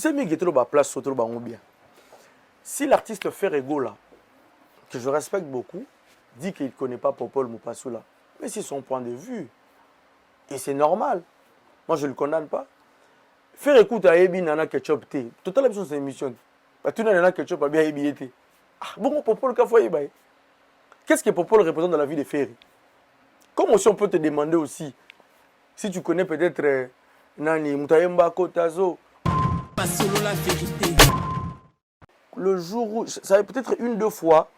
C'est mieux que la place sur bien. Si l'artiste Ferrego là, que je respecte beaucoup, dit qu'il ne connaît pas Popol Moupasoula, mais c'est son point de vue. Et c'est normal. Moi, je ne le condamne pas. Faire écoute à Ebi Nana Ketchup T. Total la c'est émission. Tout Nana Ketchup a bien Ebi. Bon, Popol Kafoye. Qu'est-ce que Popol représente dans la vie de Ferry? Comme aussi on peut te demander aussi, si tu connais peut-être Nani Moutayemba Kotazo. La vérité. Le jour où, ça avait peut-être une, deux fois,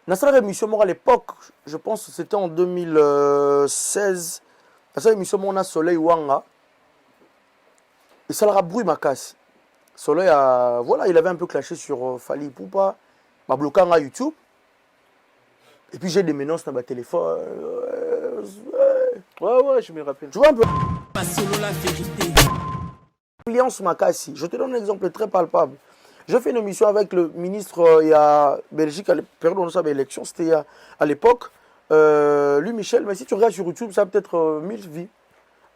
dans cette émission, à l'époque, je pense que c'était en 2016, dans cette émission, on a Soleil Wanga, et ça leur a brûlé ma casse. Soleil, voilà, il avait un peu clashé sur Fali Poupa, m'a bloqué à YouTube, et puis j'ai des menaces dans ma téléphone. Ouais, je me rappelle. Tu vois un peu. La vérité. Alliance Makassi. Je te donne un exemple très palpable. J'ai fait une émission avec le ministre il y a Belgique, à la période où on avait l'élection, c'était à l'époque. Lui, Michel, mais si tu regardes sur YouTube, ça a peut-être 1000 vues.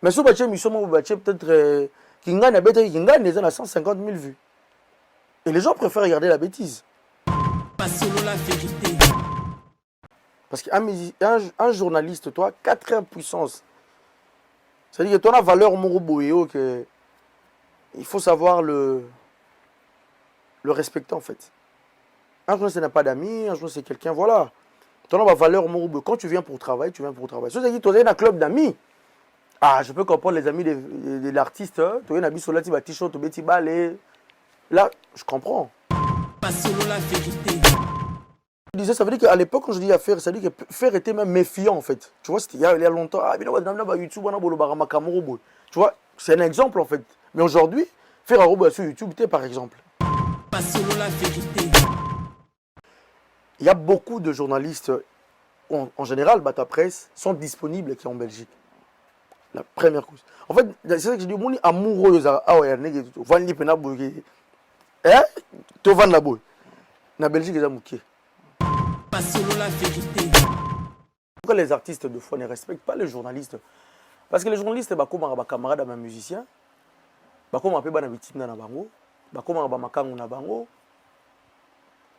Mais si tu as une émission, peut-être qu'il gagne les à 150 000 vues. Et les gens préfèrent regarder la bêtise. La vérité. Parce qu'un journaliste, toi, 4 heures puissance. C'est-à-dire que tu as la valeur Moroboyo que. Il faut savoir le respecter en fait. Un jour, ce n'est pas d'amis, un jour, c'est quelqu'un, voilà. Tu as la valeur, quand tu viens pour travailler, tu viens pour travailler. Si tu as dit, tu as un club d'amis, je peux comprendre les amis de l'artiste, tu as un ami sur la t-shirt, tu as un petit balai. Là, je comprends. La vérité. Je disais, ça veut dire qu'à l'époque, quand je dis à Fer, ça veut dire que Fer était même méfiant en fait. Tu vois, c'était il y a longtemps. Tu vois, c'est un exemple en fait. Mais aujourd'hui, faire un robot sur YouTube, par exemple. La vérité. Il y a beaucoup de journalistes, en général, Bata Presse, sont disponibles qui en Belgique. La première cause. En fait, c'est ça que je dis, mon amoureux, na Belgique, ils ont la vérité. Pourquoi les artistes de fois ne respectent pas les journalistes? Parce que les journalistes, comme un camarade à un musicien, comme un peu de victime dans la bango, comme un makango na bango,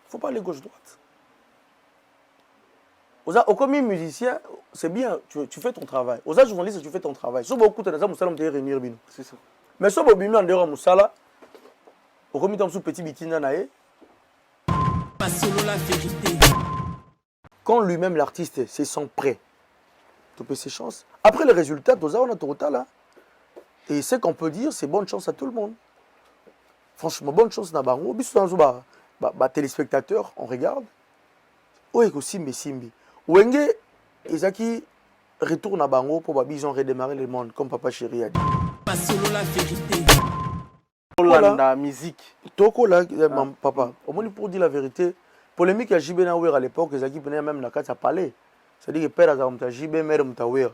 faut pas aller gauche-droite. Au commis musicien, c'est bien, tu fais ton travail. Aux journalistes, tu fais ton travail. Si beaucoup de gens ont réunir, c'est ça. Mais si vous avez un dehors Moussala, au commis de petit victime dans la vérité. Quand lui-même, l'artiste, se sent prêt, tu peux ses chances. Après le résultat, on a total là. Et ce qu'on peut dire, c'est bonne chance à tout le monde. Franchement, bonne chance à Bango. Téléspectateurs, on regarde. Oui, Simbi Simbi. Wenge, Ezaki retourne à Bango pour qu'ils ont redémarré le monde, comme Papa Chéri a dit. La vérité. La musique. Toko là, papa. Au moins, pour dire la vérité, polémique à JB Naouer à l'époque, Ezaki venait même dans le palais. C'est-à-dire que père a JB, mère Mtaouer.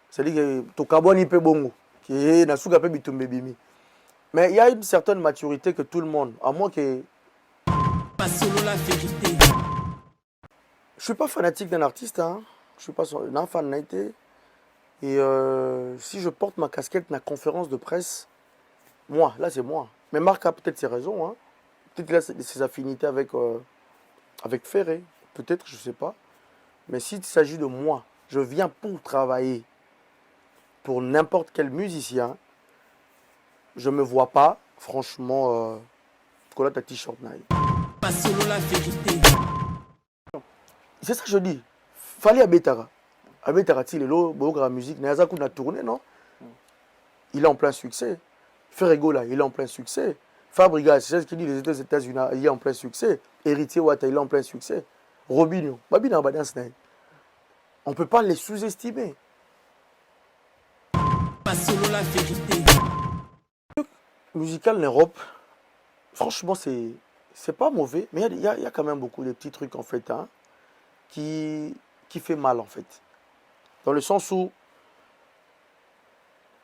C'est-à-dire que Tokabouani pe bongo. Qui est dans souka pe bitumbe bimi. Mais il y a une certaine maturité que tout le monde, à moins que. La vérité. Je suis pas fanatique d'un artiste, hein. Je suis pas un fan naïté. Et si je porte ma casquette dans la conférence de presse, moi, là c'est moi. Mais Marc a peut-être ses raisons, hein. Peut-être qu'il a ses affinités avec Ferré. Peut-être, je sais pas. Mais s'il s'agit de moi, je viens pour travailler pour n'importe quel musicien, je me vois pas, franchement, coller ta t-shirt. La vérité. C'est ça que je dis. Fallait à Betara. À Betara, la musique, il a tourné, non? Il est en plein succès. Ferrego, là, il est en plein succès. Fabrigas, c'est ce qu'il dit, les États-Unis, il est en plein succès. Héritier Wata, il est en plein succès. Robinho, on ne peut pas les sous-estimer. La vérité. Musical en Europe, franchement, c'est pas mauvais, mais il y a quand même beaucoup de petits trucs, en fait, hein, qui fait mal, en fait. Dans le sens où,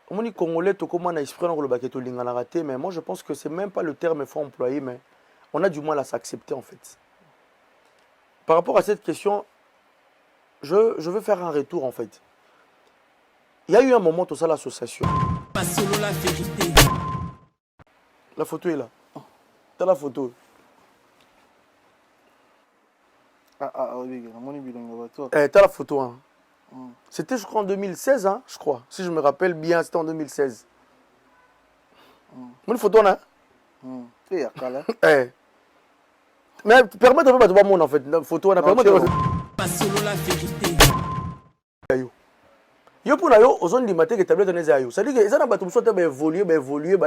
on dit Congolais, tout comme on a esprit dans le baquet raté, mais moi, je pense que c'est même pas le terme qu'il faut employer, mais on a du mal à s'accepter, en fait. Par rapport à cette question, je veux faire un retour, en fait. Il y a eu un moment, tout ça, l'association. La vérité. La photo est là. T'as la photo. Oui, T'as la photo. Hein. C'était, je crois, en 2016, hein, je crois. Si je me rappelle bien, c'était en 2016. Une photo, là. Mais permets de voir mon en fait. La photo, on a permis de voir. Pas solo la vérité. Yo pour yo aux zones dimate que tablette on ayo. Ça dit que ça n'a pas tout soit évoluer, évoluer.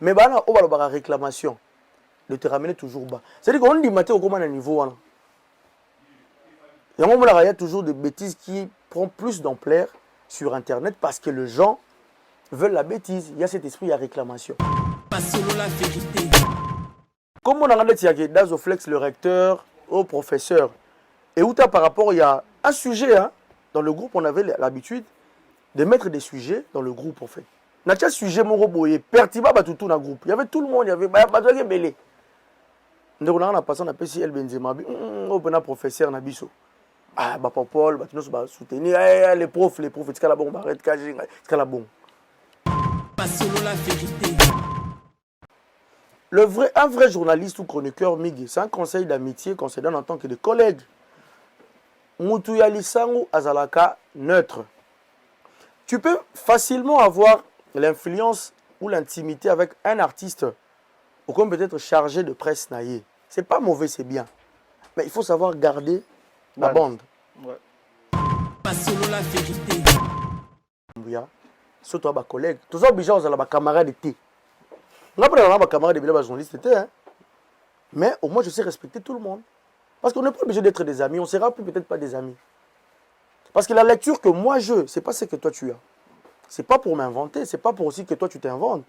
Mais bah là on va la réclamation de te ramener toujours bas. Ça dit qu'on dimate au comment un niveau là. Il y a toujours des bêtises qui prennent plus d'ampleur sur internet parce que les gens veulent la bêtise. Il y a cet esprit à réclamation. Pas solo la vérité. Comme on a regardé Dazoflex, le recteur, au professeur, et où par rapport, il y a un sujet, hein, dans le groupe, on avait l'habitude de mettre des sujets dans le groupe, en fait. Il y a un sujet, mon robot, et pertiba, tout dans le groupe. Il y avait tout le monde, il y avait Belé. Donc, on a passé, on a appelé El Benzema, on a professeur Nabiso. Ah, Paul, nous va soutenir, les profs, c'est la bombe, arrête, c'est la bombe. Pas solo la vérité. Un vrai journaliste ou chroniqueur, Migi, c'est un conseil d'amitié qu'on se donne en tant que des collègues. Moutouya Lisangu Azalaka neutre. Tu peux facilement avoir l'influence ou l'intimité avec un artiste ou comme peut-être chargé de presse naïe. C'est pas mauvais, c'est bien. Mais il faut savoir garder la bande. Ouais. Pas solo la vérité. Surtout à collègues. Tous les gens ont des camarades de thé. On a pas des camarades de journalistes, hein. Mais au moins je sais respecter tout le monde. Parce qu'on n'est pas obligé d'être des amis, on ne sera peut-être pas des amis. Parce que la lecture que moi je, c'est pas ce que toi tu as. C'est pas pour m'inventer, c'est pas pour aussi que toi tu t'inventes.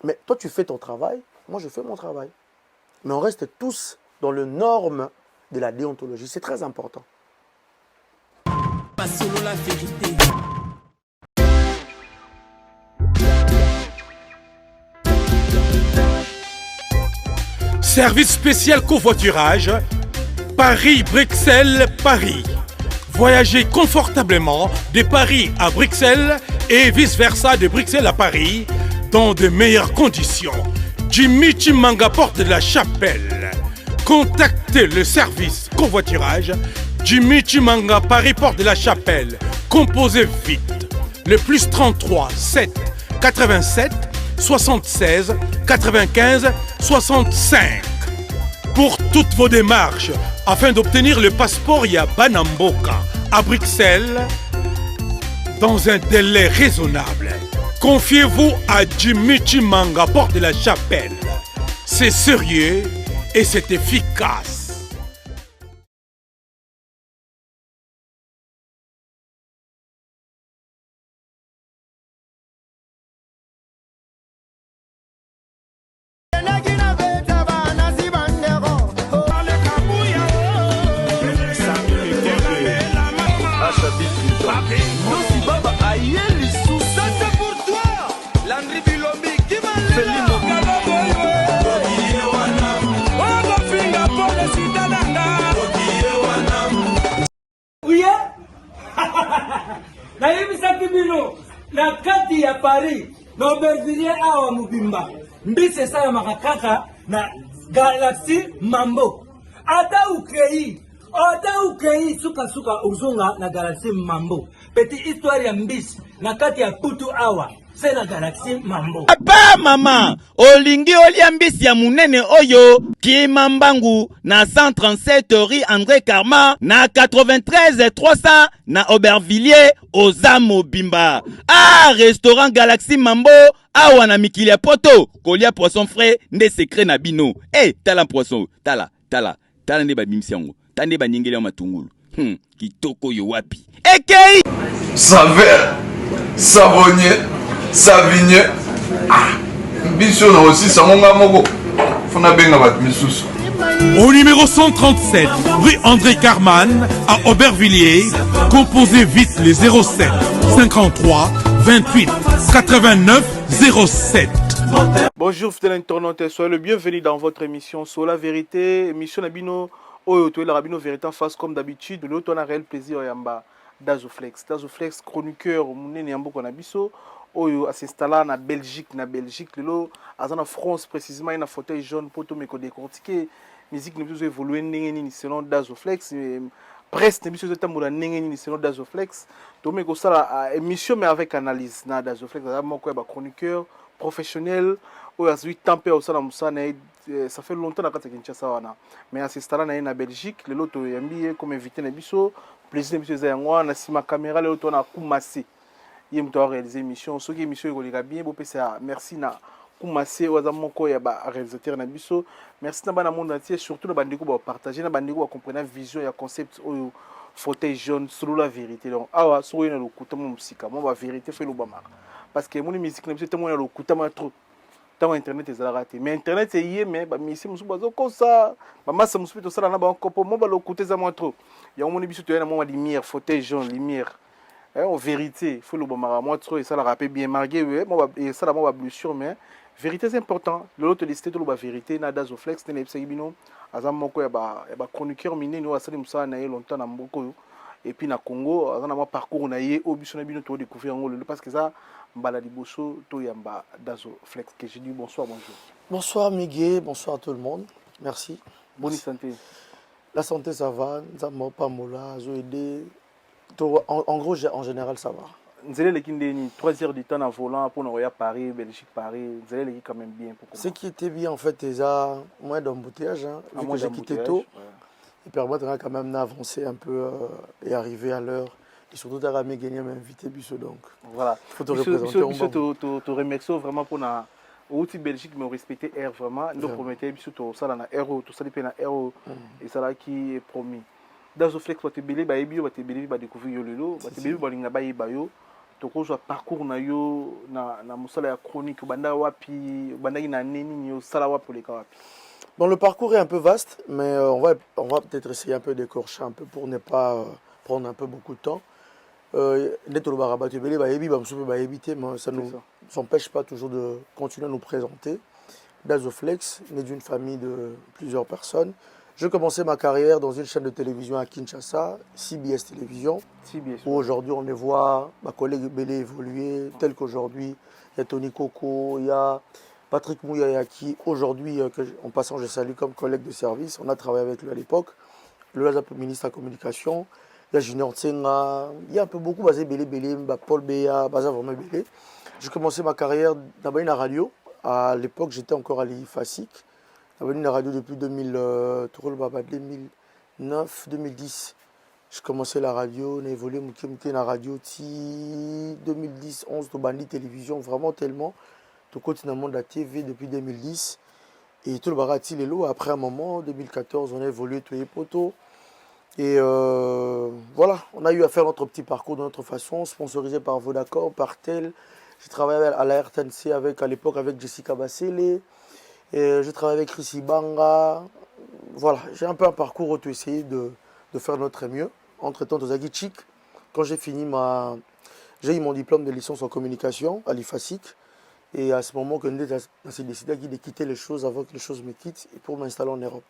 Mais toi tu fais ton travail, moi je fais mon travail. Mais on reste tous dans le norme de la déontologie, c'est très important. Pas solo la vérité. Service spécial covoiturage, Paris-Bruxelles-Paris. Voyagez confortablement de Paris à Bruxelles et vice-versa de Bruxelles à Paris dans de meilleures conditions. Jimmy Chimanga, porte de la Chapelle. Contactez le service covoiturage Jimmy Chimanga, Paris, porte de la Chapelle. Composez vite. Le plus 33 7 87 76 95 65. Pour toutes vos démarches, afin d'obtenir le passeport Yabanamboka à Bruxelles, dans un délai raisonnable, confiez-vous à Jimmy Chimanga, porte de la Chapelle. C'est sérieux et c'est efficace. nayebisaki bino na kati ya Paris na Aubervilliers awa mobimba mbisi esalamaka kaka na Galaxy Mambo ata ukei suka uzonga na Galaxy Mambo petit histoire ya mbisi na kati ya putu awa c'est la Galaxy Mambo. Papa mama olingi olia mbisi ya munene oyo Kimambangu na 137 rue André Karma na 93 300 na Aubervilliers oza mobimba. Ah, restaurant Galaxy Mambo awa na mikili ya poto kolia poisson frais nde secret na bino. Tala poisson tala nde babimisi yango tande banyengeli ya matungulu kitoko yo wapi ekei saveur savonnier savigné biso na aussi sangonga moko fona benga bat misusu. Au numéro 137 rue André Carman à Aubervilliers, composez vite les 07 53 28 89 07. Bonjour fidèles internautes, soyez le bienvenu dans votre émission sur la vérité, émission Nabino Oyo to la Rabino vérité en face comme d'habitude. Le on a réel plaisir yamba Dazoflex chroniqueur munene yambo konabiso oyo s'installer en Belgique, lelo en France précisément il y a un fauteuil jaune pour tout me décortiquer musique ne peut évoluer ni selon Dazoflex presse ne peut tambola ni selon Dazoflex to me ko sala émission mais avec analyse na Dazoflex ça moko ba chroniqueur professionnel oyo azui tempé au sala musana ça fait longtemps na kata Kinshasa wana mais s'installer na Belgique lelo to yambi comme invité na biso plaisir biso za yango na sima caméra lelo to na Kumasi il me doit réaliser émission ce qui émission est bien beau merci na Kumasi waza moko ya ba réalisateur na biso merci na bana monde entier surtout na bandiko ba partager na bandiko ba comprendre vision ya concept oyo fauteuil jaune sur la vérité donc awa so na lokuta mo musika mo ba vérité fait lo bamaka parce que mon musique na biso te mo na lokuta ma trop tant internet ezala raté mais internet c'est yé mais ba misi musu bazo ko ça ba massa musu to sala na ba ko mo ba lokuta za mo trop ya mo ni biso to na mo lumière fauteuil jaune lumière en vérité, il faut le bon moi trop et ça la rappelle bien marqué moi et ça la moi blessure mais vérité c'est important l'autre listé tout la vérité na Dazoflex ne epsa bino azam moko ya ba chroniqueur miné no asali musa na ye longtemps na mboko et puis na Congo azana moi parcours na ye obiso na bino to découvrir ngolo parce que ça mbala liboso to yamba Dazoflex que j'ai dit bonsoir bonjour. Bonsoir Miguel, bonsoir à tout le monde. Merci. Bonne santé. La santé ça va, ça m'a pas mola, j'ai aidé. En gros, en général, ça va. Vous allez 3 heures du temps en volant pour nous à Paris, Belgique, Paris. Vous allez quand même bien. Ce qui était bien, en fait, c'est moins d'embouteillage. Hein, vu que j'ai quitté tôt. Ouais. Et permettre quand même d'avancer un peu et arriver à l'heure. Et surtout, tu as gagné m'inviter, Bissot. Donc, voilà. Il faut te représenter. Bissot, te remercie vraiment pour la route Belgique, mais respecter Air vraiment. Nous promettons, Bissot, ça dans Aéro, tout ça dépend d'Aéro. Et ça là qui est promis. Dazoflex va te belé ba ebio va te belé ba découvrir yo lelo ba te belé ba linga ba yeba yo to ko zo parcours na yo na musala ya chronique banda wapi banda ina neni yo sala wapi les wapi. Bon, le parcours est un peu vaste mais on va peut-être essayer un peu d'écorcher un peu pour ne pas prendre un peu beaucoup de temps. Neto lo ba te belé ba yebi ba musu ba yebité mais ça nous empêche pas toujours de continuer à nous présenter. Dazoflex né d'une famille de plusieurs personnes. Je commençais ma carrière dans une chaîne de télévision à Kinshasa, CBS Télévision, où aujourd'hui on les voit, ma collègue Belé évoluer, tel qu'aujourd'hui, il y a Tony Coco, il y a Patrick Mouyaya qui aujourd'hui, en passant je salue comme collègue de service, on a travaillé avec lui à l'époque, le ministre de la Communication, il y a Junior Tsenga, il y a un peu beaucoup, basé Belé, Paul Béa, Baza vraiment Belé. J'ai commencé ma carrière d'abord à la radio, à l'époque j'étais encore à l'IFASIC. J'ai venu à la radio depuis 2009-2010. J'ai commencé la radio, on a évolué dans la radio 2010, 11, de Bandi Télévision, vraiment tellement. Tout continue dans le monde de la TV depuis 2010. Et tout le barati les lots. Après un moment, en 2014, on a évolué tous les poteaux. Et voilà, on a eu à faire notre petit parcours de notre façon, sponsorisé par Vodacom, par Tel. J'ai travaillé à la RTNC à l'époque avec Jessica Bassele. Je travaille avec Chrissy Banga. Voilà, j'ai un peu un parcours où tu essayes de faire notre mieux. Entre-temps, quand j'ai fini j'ai eu mon diplôme de licence en communication à l'IFASIC. Et à ce moment, j'ai décidé de quitter les choses avant que les choses me quittent et pour m'installer en Europe.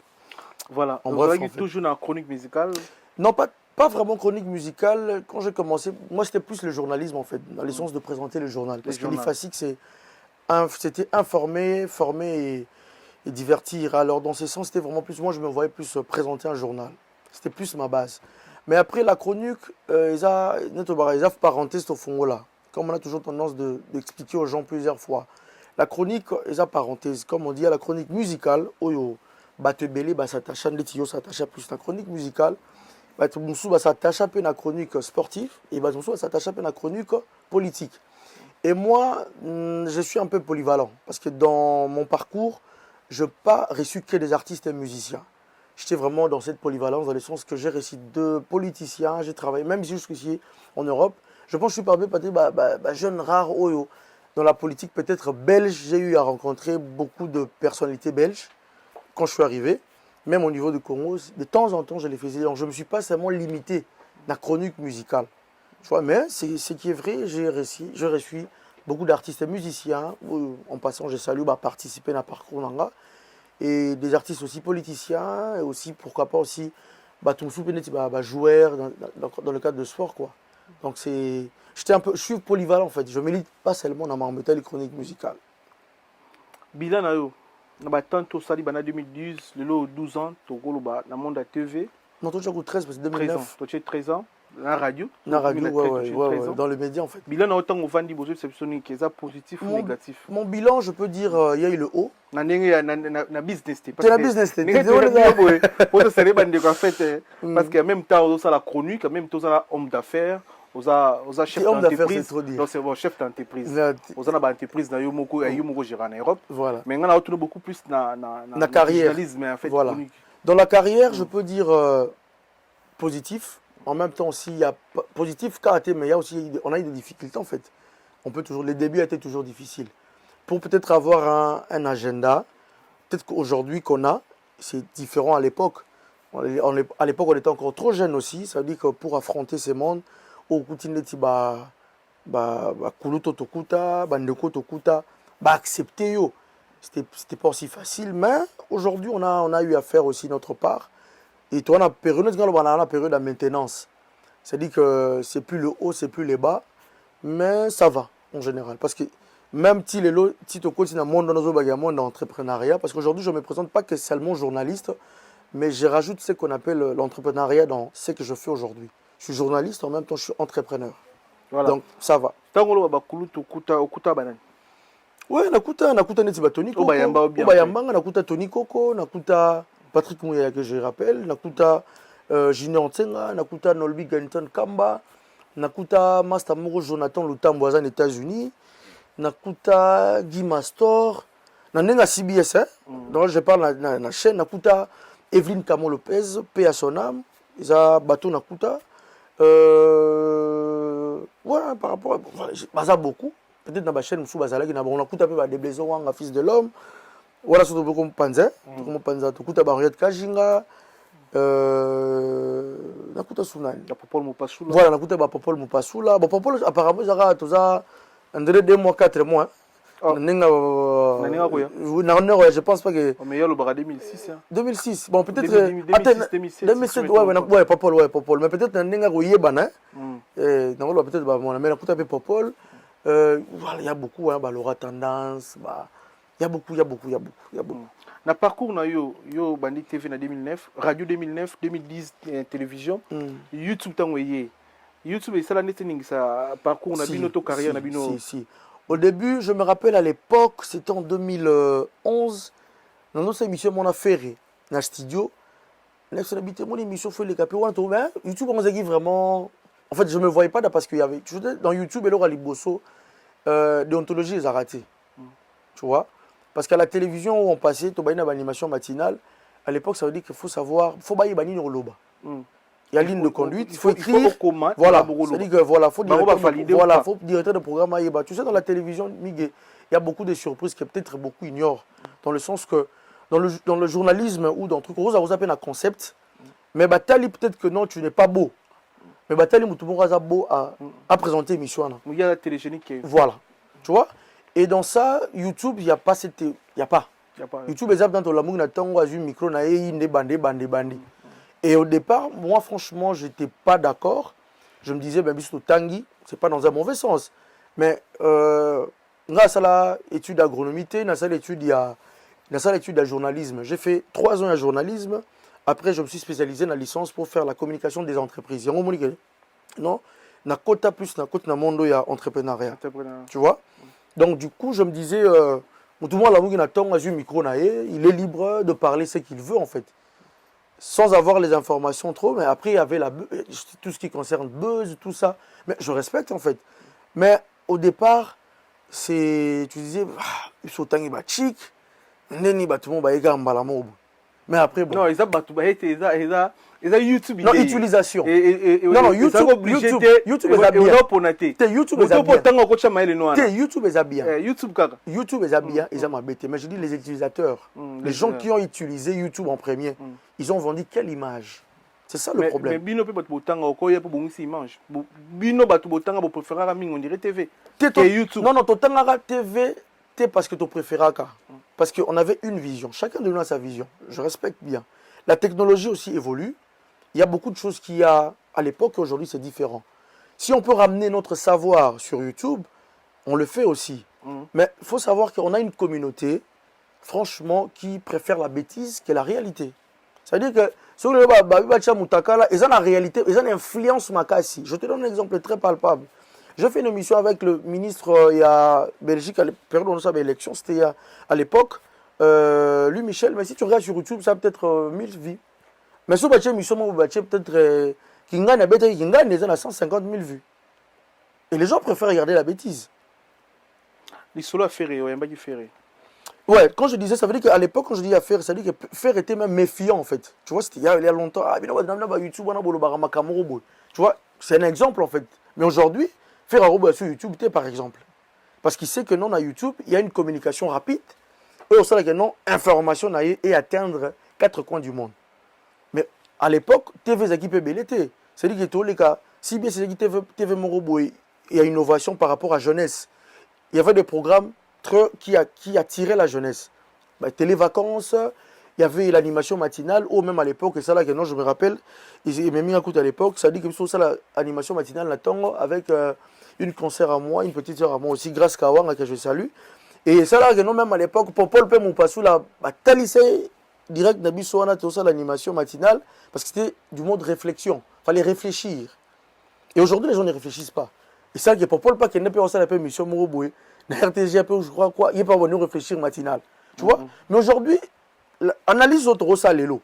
Voilà, on va toujours dans la chronique musicale. Non, pas vraiment chronique musicale. Quand j'ai commencé, moi c'était plus le journalisme en fait, la licence de présenter le journal. Parce que l'IFASIC, c'était informer, former et divertir. Alors dans ce sens, c'était vraiment plus, moi je me voyais plus présenter un journal. C'était plus ma base. Mais après la chronique, ils ont parenthèse au fond là. Comme on a toujours tendance d'expliquer aux gens plusieurs fois. La chronique, ils ont parenthèse. Comme on dit à la chronique musicale, oyo, batebele, s'attache à l'étio, s'attache à plus la chronique musicale. S'attache à la chronique sportive et s'attache à la chronique politique. Et moi, je suis un peu polyvalent parce que dans mon parcours, je n'ai pas reçu que des artistes et musiciens. J'étais vraiment dans cette polyvalence, dans le sens que j'ai reçu 2 politiciens, j'ai travaillé, même jusqu'ici en Europe. Je pense que je suis parmi les jeunes rares oyo. Dans la politique peut-être belge, j'ai eu à rencontrer beaucoup de personnalités belges quand je suis arrivé. Même au niveau du Congo, de temps en temps, je les faisais. Donc je ne me suis pas seulement limité à la chronique musicale. Tu vois, mais ce qui est vrai, j'ai reçu beaucoup d'artistes et musiciens. En passant, je salue participer à un parcours nanga. Et des artistes aussi politiciens, et aussi, pourquoi pas aussi, joueurs dans le cadre de sport, quoi. Donc je suis polyvalent en fait. Je ne milite pas seulement dans ma méthode chronique musicale. Bilan na yo. Na ba tanto sali bana 2010, le 12 ans, to goloba na monde à TV. Non, toi tu as 13 parce que 13 ans. 2009. Toi tu as 13 ans. La radio. La radio, ouais, dans les médias en fait. Bilan na autant au vandi bozo exceptionnel qui est positif ou négatif. Mon bilan, je peux dire, il y a eu le haut. Na business. C'est la business. Pour se bande en fait parce qu'en même temps on a la chronique, en même temps on a homme d'affaires. Aux chefs d'entreprise, donc c'est bon chef d'entreprise. Aux entreprises na yomoko gérant en Europe. Voilà. Mais on a autour beaucoup plus na carrière. En fait. Voilà. Dans la carrière, je peux dire positif. En même temps aussi, il y a positif karaté, mais il y a aussi on a eu des difficultés en fait. On peut toujours, les débuts étaient toujours difficiles. Pour peut-être avoir un agenda, peut-être qu'aujourd'hui qu'on a, c'est différent à l'époque. À l'époque, on était encore trop jeune aussi. Ça veut dire que pour affronter ces mondes au kutineti kuluto tokuta bandeko tokuta accepter yo, c'était pas aussi facile, mais aujourd'hui on a eu à faire aussi notre part. Et toi on a période de maintenance, c'est à dire que c'est plus le haut, c'est plus les bas, mais ça va en général parce que même si les lots si tu continues dans le monde d'entrepreneuriat, parce qu'aujourd'hui je me présente pas que seulement journaliste, mais je rajoute ce qu'on appelle l'entrepreneuriat dans ce que je fais aujourd'hui. Je suis journaliste, en même temps je suis entrepreneur. Voilà. Donc ça va. Oui, nakuta neti Tony Coco, Obayambanga, nakuta Tony Coco, nakuta Patrick Mouya que je rappelle, nakuta Junior Tsenga, nakuta Nolbi Ganton Kamba, nakuta Master Moro Jonathan Lutambo aux États-Unis, nakuta Guy Mastor, nanenga CBS, hein. Donc je parle na la chaîne, nakuta Evelyne Camon Lopez, paix à son âme, isa bateau nakuta. Voilà, par rapport à beaucoup. Peut-être dans ma chaîne, on a coupé des blessures, un fils de l'homme. Voilà, surtout comme Panza. Comme Panza, tu coupes Barrière Kajinga. Nakuta Sunan. Voilà, Nakuta Popol Mupasula. Bon, Popol, apparemment, il y a 2 mois, 4 mois. Je pense pas que. Mais il y a le bras 2006. 2006. Bon, peut-être. 2007. Ouais, Popol. Mais peut-être qu'il y a peut-être mon ami a Popol. Voilà, il y a beaucoup, Laura Tendance. Il y a beaucoup. Na parcours na yo Bandit TV na 2009, radio 2009, 2010 télévision, YouTube tango yé. YouTube c'est la netting ça parcours na bino to carrière na bino. Si. Au début, je me rappelle à l'époque, c'était en 2011, dans notre émission mon affaire dans le studio. Mon émission fait les capés. YouTube on s'est vraiment. En fait, je me voyais pas là parce qu'il y avait dans YouTube et là Liboso déontologie les a raté. Tu vois? Parce qu'à la télévision où on passait, tu as une animation matinale. À l'époque, ça veut dire qu'il faut savoir, faut bailler bani no loba. Il y a ligne de conduite, il faut écrire. Voilà, c'est-à-dire que voilà, faut directeur de programme. Tu sais, dans la télévision, il y a beaucoup de surprises que peut-être beaucoup ignorent. Dans le sens que dans le journalisme ou dans le truc, vous appelez un concept, mais peut-être que non, tu n'es pas beau. Mais tout le monde est beau à présenter l'émission. Il y a la télégénique. Voilà, tu vois. Et dans ça, YouTube, il n'y a pas cette. Il n'y a pas. YouTube, exemple, dans la mouille, on a un micro, on a une bande. Et au départ, moi, franchement, je n'étais pas d'accord. Je me disais, ben, Bisto Tanguy, ce n'est pas dans un mauvais sens. Mais grâce à l'étude d'agronomie, grâce à l'étude de journalisme, j'ai fait 3 ans de journalisme. Après, je me suis spécialisé dans la licence pour faire la communication des entreprises. Non, na quota plus na quota na monde ya entrepreneuriat. Tu vois? Donc du coup, je me disais tout le monde a un micro il est libre de parler ce qu'il veut en fait. Sans avoir les informations trop, mais après il y avait tout ce qui concerne buzz, tout ça. Mais je respecte en fait. Mais au départ, tu disais il faut tangi ba chic, neni ba tout le monde ba ega mbala mobu. Mais après bon. Non, ils ont YouTube. Non, utilisation. Non, YouTube est bien. YouTube est bien. YouTube est bien, ils ont m'embêté. Mais je dis les utilisateurs, les gens qui ont utilisé YouTube en premier, ils ont vendu quelle image? C'est ça le problème. Mais Bino peut pas te pour bon image. Bino ba botanga bo préférer on dirait TV. YouTube. Non, totanga TV, parce que tu préférais parce qu'on avait une vision. Chacun de nous a sa vision. Je respecte bien. La technologie aussi évolue. Il y a beaucoup de choses qu'il y a à l'époque et aujourd'hui c'est différent. Si on peut ramener notre savoir sur YouTube, on le fait aussi. Mais il faut savoir qu'on a une communauté, franchement, qui préfère la bêtise que la réalité. C'est-à-dire que sur le ils ont la réalité, ils ont une influence makasi. Je te donne un exemple très palpable. J'ai fait une émission avec le ministre il y a Belgique à la période où on avait l'élection, c'était à l'époque. Lui, Michel, mais si tu regardes sur YouTube, ça a peut-être 1000 vues. Mais sur cette émission, peut-être qu'il gagne 150 000 vues. Et les gens préfèrent regarder la bêtise. Les solos à ferrer, ouais, qui ferrer. Ouais, quand je disais, ça veut dire qu'à l'époque, quand je dis à faire, ça veut dire que faire était même méfiant en fait. Tu vois, c'était il y a longtemps. Ah, YouTube, tu vois, c'est un exemple en fait. Mais aujourd'hui, faire un robot sur YouTube, par exemple. Parce qu'il sait que non, à YouTube, il y a une communication rapide. Et on sait que non, information et atteindre 4 coins du monde. Mais à l'époque, TV Zaki PBLT. C'est-à-dire que tous les cas, si bien c'est TV Morobo, il y a une innovation par rapport à jeunesse. Il y avait des programmes qui attiraient la jeunesse. Télé-vacances, il y avait l'animation matinale, ou même à l'époque, et ça là que non, je me rappelle, ils m'ont mis un coup à l'époque, ça dit que c'est ça l'animation matinale, avec une concert à moi, une petite sœur à moi aussi, grâce à Wang, que je salue. Et ça là que non, même à l'époque, pour Paul P. Moupassou, la talissé direct d'Abissoana, tout ça l'animation matinale, parce que c'était du mode réflexion. Il fallait réfléchir. Et aujourd'hui, les gens ne réfléchissent pas. Et ça que pour Paul P. qui n'est pas la mission Moroboué, la RTG, je crois quoi, il n'est pas venu réfléchir matinal. Tu vois? Mais aujourd'hui, l'analyse autre ça l'élo.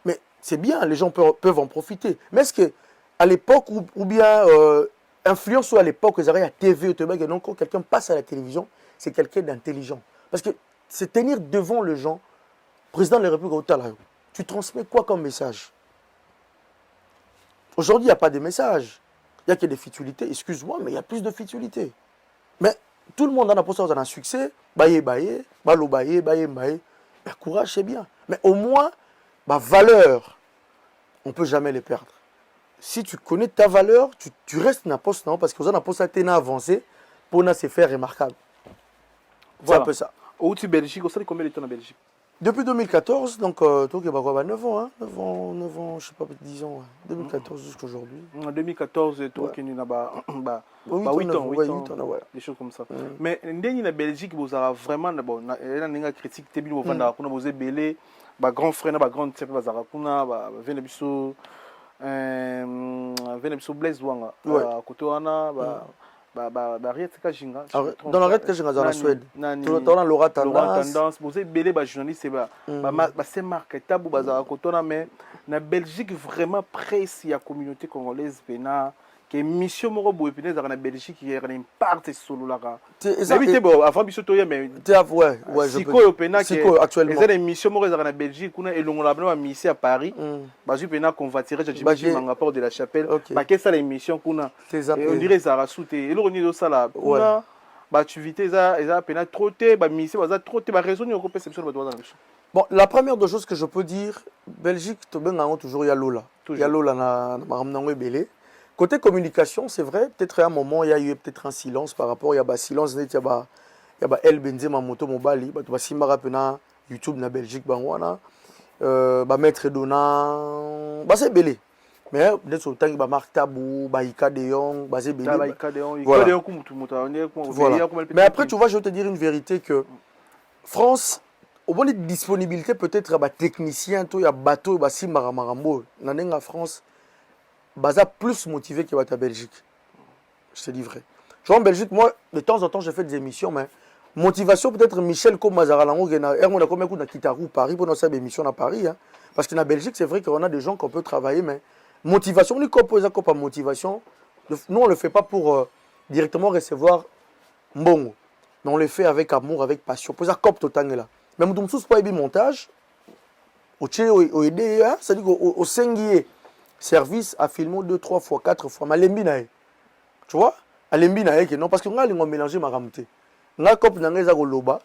Mais c'est bien, les gens peuvent en profiter. Mais est-ce qu'à l'époque, ou bien influence ou à l'époque, ils arrivent à TV, et donc quand quelqu'un passe à la télévision, c'est quelqu'un d'intelligent. Parce que c'est tenir devant les gens, président de la République, tu transmets quoi comme message? Aujourd'hui, il n'y a pas de message. Il n'y a que des futilités. Excuse-moi, mais il y a plus de futilités. Mais tout le monde en a pour ça, un succès. Baye. Courage, c'est bien. Mais au moins, valeur, on ne peut jamais les perdre. Si tu connais ta valeur, tu restes dans poste, non? Parce que vous avez un poste à avancer pour se faire remarquable. C'est un peu ça. Où tu es Belgique, vous avez combien de temps en Belgique? Depuis 2014, donc, 9 ans, hein? 9 ans, je sais pas, 10 ans, 2014 jusqu'à aujourd'hui. En 2014, toi qui es 8 ans, des choses comme ça. Mais en Belgique, vous avez vraiment une critique, vous avez belé, grand frère, grande sœur, vous avez Blaise Wanga, côté dans la Red Kajinga, dans la Suède. Dans Laura Tendance. Vous avez belé, journaliste, c'est marketable, mais en Belgique, vraiment précis la communauté congolaise, que mission Morobo et en Belgique, il y a une partie solo là. Avant Bissotoya, mais actuellement. Les missions Morobo en Belgique, on a une mission à Paris, parce que qu'on va tirer le rapport de la chapelle. Qu'est-ce que les missions qu'on a? On dirait ça a sauté. Et l'on ça là. Activité ça trop mission trop raison ni perception de Bon, la première des choses que je peux dire, Belgique, toujours il y a Lola. Il y a Lola na belé. Côté communication, c'est vrai, peut-être à un moment, il y a eu peut-être un silence par rapport, il y a un silence, il y a El Benzema Moto Mobali, il y a Simara Pena, YouTube na Belgique, Maître Dona, c'est belé. Mais peut-être au temps, il y a Marc Tabou, Ika Deong, c'est belé. Voilà. Mais après, tu vois, je vais te dire une vérité que France, au moins de disponibilité, peut-être, il y a technicien, il y a bateau, il y a Simara Marambo, dans France. Baza plus motivé que la Belgique. Je te dis vrai. Tu vois, en Belgique, moi, de temps en temps, j'ai fait des émissions, mais motivation, peut-être Michel comme Mazaralango, on a combien de Kitarou, Paris, pour nous faire des émissions à Paris. Hein? Parce qu'en Belgique, c'est vrai qu'on a des gens qu'on peut travailler, mais motivation, nous, comme motivation, nous, on ne le fait pas pour directement recevoir mbongo. Mais on le fait avec amour, avec passion. Pour ça, cop total là. Mais nous, tous pas montage, c'est-à-dire au Sengier. Service à filmer 2, 3 fois, 4 fois. Tu vois? Non, parce que nous allons mélanger ma ramte. Nous allons loba.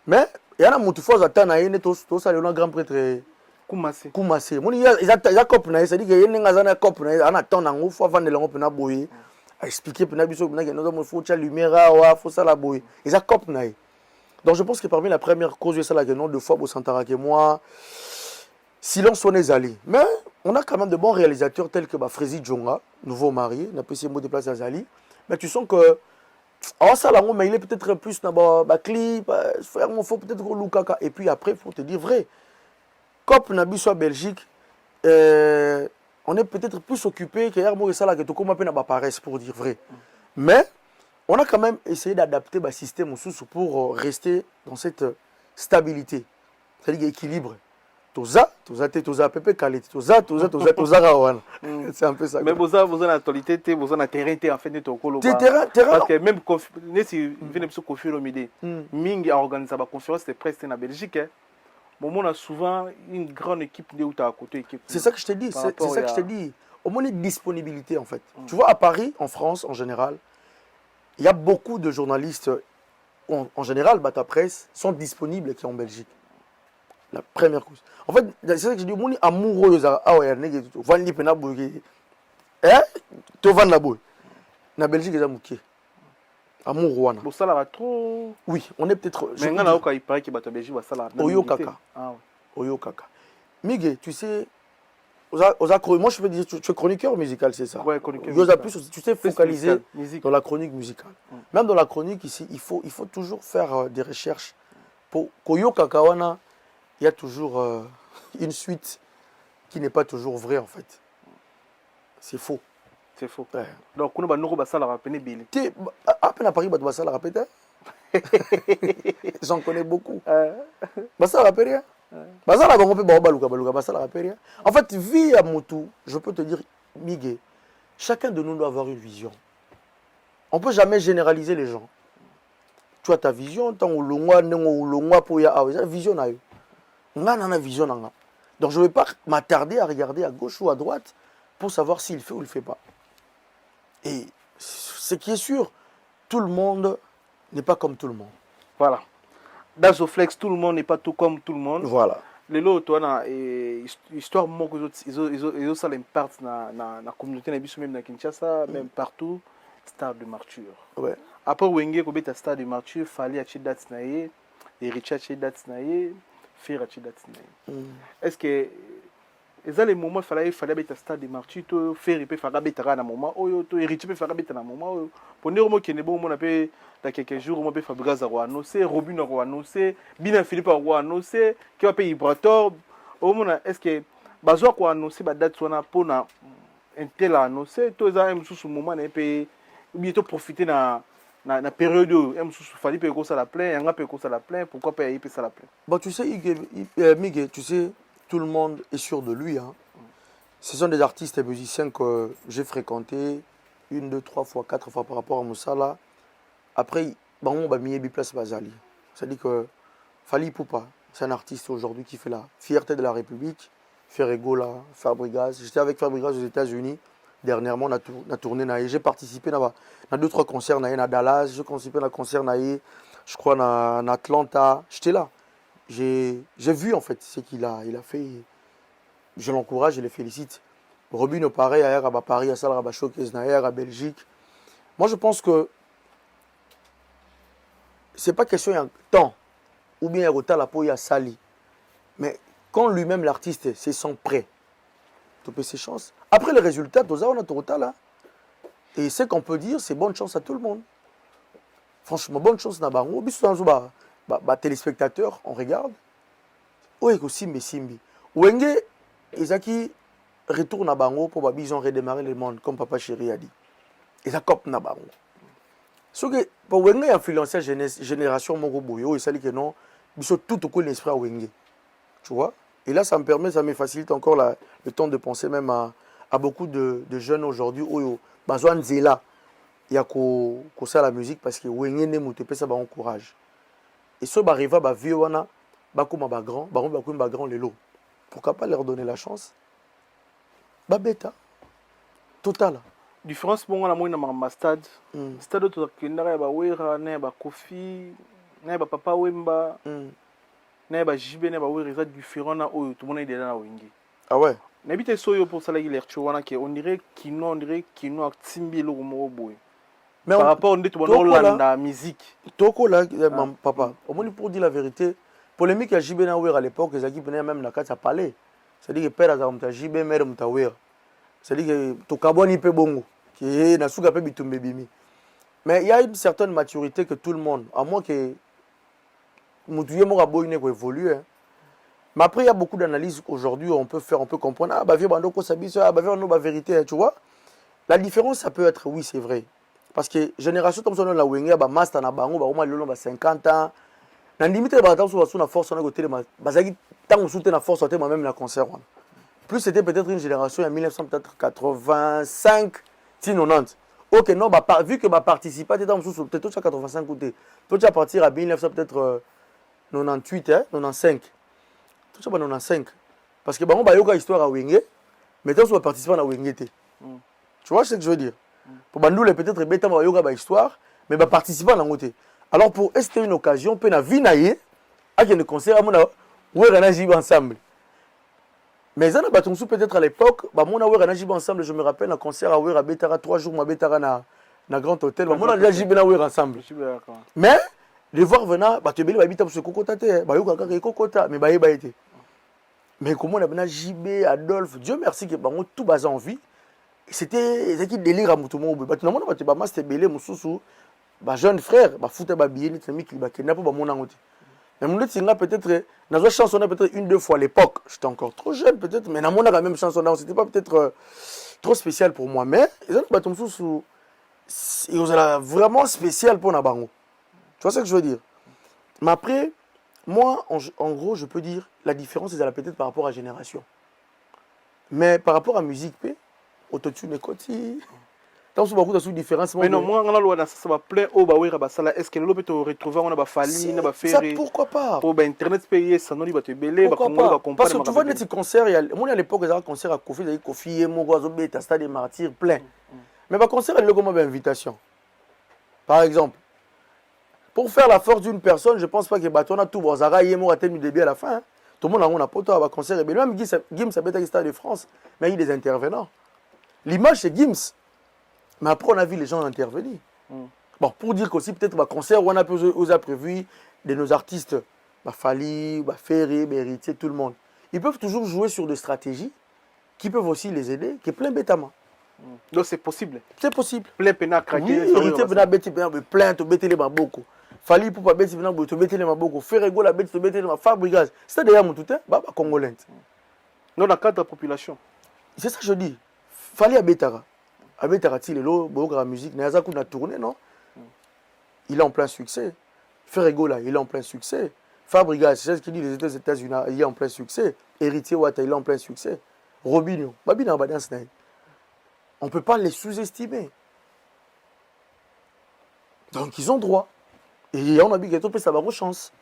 Mais il y a un fois un grand prêtre. Koumassé. Il y a un cop, c'est-à-dire qu'il y a un cop, il y a un temps où il faut vendre les gens pour expliquer pour nous qu'il faut la lumière, il faut ça la boue. Il y a un cop. Donc je pense que parmi la première cause, c'est la nom de fois pour Santara que moi. Silence on est allé. Mais on a quand même de bons réalisateurs tels que Frézy Djonga, nouveau marié, n'a pas essayé de déplacer Azali. Mais tu sens que ça, là, mais il est peut-être plus dans le clip, frère, il faut peut-être Lukaka. Et puis après, il faut te dire vrai. Comme Nabi soit Belgique, on est peut-être plus occupé que Hermo et Salah, que tout comme on n'a paresse pour dire vrai. Mais on a quand même essayé d'adapter le système pour rester dans cette stabilité. C'est-à-dire équilibre. C'est un peu ça. Mais vous avez l'actualité, vous avez un terrain en fait de Tokolo. Terrain. Parce que même si vous venez de confirmer l'idée, Ming a organisé la conférence de presse en Belgique. On a souvent une grande équipe de à côté. C'est ça que je te dis. C'est ça que je te dis. Au moins une disponibilité en fait. Tu vois, à Paris, en France en général, il y a beaucoup de journalistes, en général, ta presse, sont disponibles qui en Belgique. La première cause. En fait, c'est ça que je dis, mon amoureux, na Belgique, ils ont amoureux. Ça va trop. Oui, on est peut-être. Mais il paraît que la Belgique va ça là. Oyo Kaka. Oyo Kaka. Miguel, tu sais, moi je peux dire, tu es chroniqueur musical, c'est ça? Oui, chroniqueur musical. Tu sais focaliser dans la chronique musicale. Même dans la chronique ici, il faut toujours faire des recherches. Pour Oyo Kaka, il y a toujours une suite qui n'est pas toujours vraie en fait. C'est faux. C'est faux. Ouais. Donc, on va ça la rappeler bien. À peine à Paris, on va ça la rappeler. J'en connais beaucoup. Ça la rappelle rien. En fait, vie à Moutou, je peux te dire, Miguel, chacun de nous doit avoir une vision. On ne peut jamais généraliser les gens. Tu as ta vision, tu as une vision. Donc je ne vais pas m'attarder à regarder à gauche ou à droite pour savoir s'il fait ou il ne fait pas. Et ce qui est sûr, tout le monde n'est pas comme tout le monde. Voilà. Dans Zoflex, tout le monde n'est pas tout comme tout le monde. Voilà. Les lots, tu as histoire ils ont ça l'impact dans la communauté, même dans Kinshasa, même partout, star de martyr. Ouais. Après Wenge, quand tu as star de martyr, il fallait acheter date naïe, et Richard acheter date naïe, faire acheter date naïe. Est-ce que les les moments il fallait être star de martyr, faire il peut faire un moment, ou Richard peut faire un moment, pour dire au qu'il est bon, on appelle dans quelques jours, on peut faire Fabrice à annoncé, Robin à annoncé, Bina Philippe à annoncé, qui va payer Ibrator. Au moment est-ce que Bazoa a annoncé la date sur pour un tel annoncé, tous les ans sous moment on peut bientôt profiter dans la période où il fallait payer ça la plein, on a payé ça la plein, pourquoi payer ça la plein? Bon, tu sais, Miguel, tu sais, tout le monde est sûr de lui. Hein. Ce sont des artistes et musiciens que j'ai fréquentés 1, 2, 3 fois, 4 fois par rapport à Moussala. Après, on va mis place Bazali. C'est-à-dire que Fali Poupa, c'est un artiste aujourd'hui qui fait la fierté de la République. Ferregola, Fabregas. J'étais avec Fabregas aux États-Unis. Dernièrement, on a tourné. J'ai participé dans 2-3 concerts à Dallas. J'ai participé dans un concert, je crois, en Atlanta. J'étais là. J'ai vu en fait ce qu'il a fait. Je l'encourage, je le félicite. Robin, pareil, à Paris, à Salah, à Showcase, à Belgique. Moi, je pense que ce n'est pas question de temps ou bien il y a la peau, il y a Sali. Mais quand lui-même, l'artiste, se sent prêt, tu peux ses chances. Après les résultats, on a tout là. Et ce qu'on peut dire, c'est bonne chance à tout le monde. Franchement, bonne chance à Bango. Téléspectateurs, on regarde. Oui, aussi, mais Simbi. Wenge, Ezaki retourne à Bango pour redémarrer le monde, comme Papa Chéri a dit. Ezakop na Bango. Ce que pour Wenge influencer la génération Mogoboyo, il s'agit que non, ils sont tout au coup l'esprit à Wenge. Tu vois? Et là, ça me facilite encore le temps de penser même à beaucoup de jeunes aujourd'hui. Bazouan Zela, il y a ça la musique parce que Wenge ne mouté pas ça ba encourage. Et ce qui arrive à vieux wana, bakuma ba grand, ba grand les lots. Pourquoi pas leur donner la chance? Ba bêta. Total. Différence bon on a moins dans stade. Stade to kindara ba wera na ba kofi, na ba papa wemba. Na ba jibe na ba wera ça différent na oyo tout le monde est là na Wenge. Ah ouais. N'habite soyo pour ça là il est wana que on dirait kino timbi lo mo boy. Mais par rapport à la musique. Toko là, papa, au moins pour dire la vérité, polémique à Jibena à l'époque, les équipes venaient même dans le parler. c'est-à-dire que père azala muta jibe mère muta wera, c'est-à-dire que tokabwani pe bongo qui na suka pe bitumbe bimi. Mais il y a une certaine maturité que tout le monde, à moins que mutuye mo raboine ko évoluer. Hein. Mais après il y a beaucoup d'analyses aujourd'hui, on peut comprendre ah bah vieux bando ko sabiso ah bah vieux no ba vérité, tu vois. La différence ça peut être oui, c'est vrai. Parce que génération comme ça la wenge ba master na bango ba au moins le long 50 ans. Na limite ba temps sur na force on a côté de bazaki tant soutenir na force on même na concert. Plus c'était peut-être une génération en 1985 90. OK non bah vu que ba participer dans sous peut-être 85 côté. Toi tu vas partir à 1900 peut-être 98 hein, 95. Tout ça 95 parce que bango ba yoka histoire à wenge mais toi tu vas participer na wenge té. Tu vois ce que je veux dire? Pour Bandoule, peut-être bêta ma yoga ba histoire, mais ba participer dans côté. Alors pour c'était une occasion, pe na vie naie, à qu'il y ait un concert à mon ouais on a joué ensemble. Mais ça n'a pas peut-être à l'époque, bah mon ouais on a joué ensemble, je me rappelle un concert à Ouera Betara 3 jours, ma Betara na grand hôtel, bah mon a déjà joué na Ouera ensemble. Mais de voir venant, bah tu beli ba bita pour ce kokota té, bah yoka ka kokota, mais ba été. Mais comment on a bien JB Adolphe, Dieu merci que bah on tout basé en vie. C'était qui délire à mutumo ba tunamona ba ba master belé mususu ba jeune frère ba futa ba billet ni mi ba kena ba mona ngoti mais mon tinga peut-être nazo chansonner peut-être une deux fois à l'époque j'étais encore trop jeune peut-être mais na mona quand même chansonner c'était pas peut-être trop spécial pour moi mais ils ont ba mususu ils ont vraiment spécial pour na bango tu vois ce que je veux dire mais après moi en gros je peux dire la différence c'est peut-être par rapport à génération mais par rapport à musique autotune et côté tant que beaucoup de différence mais non moi on a loi ça va plein au bawera basala est-ce que le peut retrouver on a ba fali na ba ferry pourquoi pas pour ba internet payer ça non li ba te belé ba comprendre parce que tu vois net concert moi à l'époque il y a un concert à Kofi il Kofi et Mogo Azobeta stade des martyrs plein mais ba concert le comme invitation par exemple pour faire la force d'une personne je pense pas que batona tout bozara yemo a tenu début à la fin tout le monde a poto à concert et même Gims a bêta stade de France mais il y a des intervenants. L'image c'est Gims. Mais après on a vu les gens intervenir. Bon, pour dire qu'aussi peut-être un concert où on a prévu de nos artistes, Fali, Ferré, Héritier, tout le monde. Ils peuvent toujours jouer sur des stratégies qui peuvent aussi les aider, qui est plein bêtement. Donc c'est possible. C'est possible. Plein pena craquer. Oui, Héritier pena bêti plein to bêti les maboko. Fali pour pas bêti pena to bêti les maboko. Ferré go la bêti to bêti les Fabrigas. C'est d'ailleurs mon tout hein, baba congolais. Dans la cadre de la population. C'est ça que je dis. Fali à Betara. À Betara, il est là, la musique, il a tourné, non? Il est en plein succès. Ferrego, là, il est en plein succès. Fabrigas, c'est ce qu'il dit, les États-Unis, il est en plein succès. Héritier Wata, il est en plein succès. Robinho, Babina Badans, on ne peut pas les sous-estimer. Donc, ils ont droit. Et on a dit que ça va avoir chance.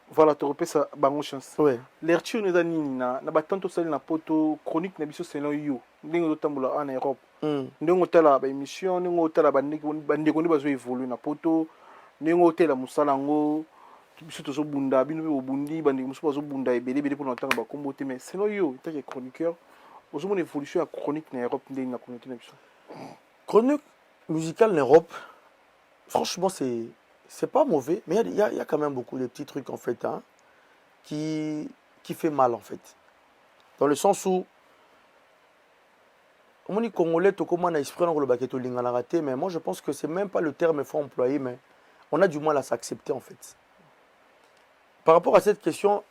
Voilà, tu repères ça, bonne chance. Ouais. L'erture nous a dit, na batanto sali na poto chronique na biso selon you. Ndenge otambula en Europe. Ndenge otala ba émission, ndenge otala bandeko ni bazo évoluer na poto, ndenge otela musala ngo biso tozo bunda, bino be obundi bandeko muso bazo bunda ebele pour n'entendre ba kombo te mais selon you, tant que chroniqueur, ozo mon évolution à chronique na Europe ndenge na communauté na biso. Chronique musicale en Europe, franchement c'est pas mauvais, mais il y a quand même beaucoup de petits trucs en fait hein, qui fait mal en fait. Dans le sens où on dit Congolais, tout comme on a exprès dans le baqueto lingana raté, mais moi je pense que c'est même pas le terme qu'il faut employer, mais on a du mal à s'accepter en fait. Par rapport à cette question,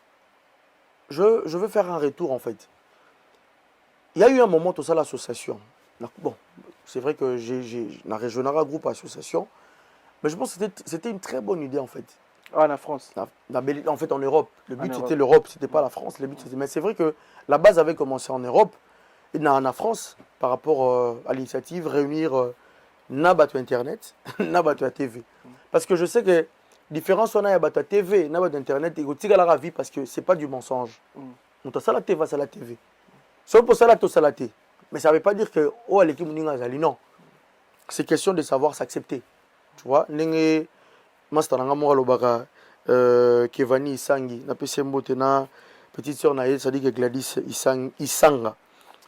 je veux faire un retour en fait. Il y a eu un moment tout ça l'association. Bon, c'est vrai que j'ai un régional groupe association. Mais je pense que c'était une très bonne idée en fait. Ah, en France. En fait, en Europe. Le but c'était l'Europe, c'était pas la France. Le but, mais c'est vrai que la base avait commencé en Europe et en France par rapport à l'initiative réunir Nabato Internet, Nabato TV. Parce que je sais que différence on a Nabato TV, Nabato Internet, et la vie parce que c'est pas du mensonge. On a ça la TV, ça la TV. Sauf pour ça la to ça la TV. Mais ça veut pas dire que oh l'équipe non. C'est question de savoir s'accepter. Tu vois, nenge master nanga mo alobaka Kevani Isangi na pese mbote na petite sœur na ye ça dit que Gladys Isanga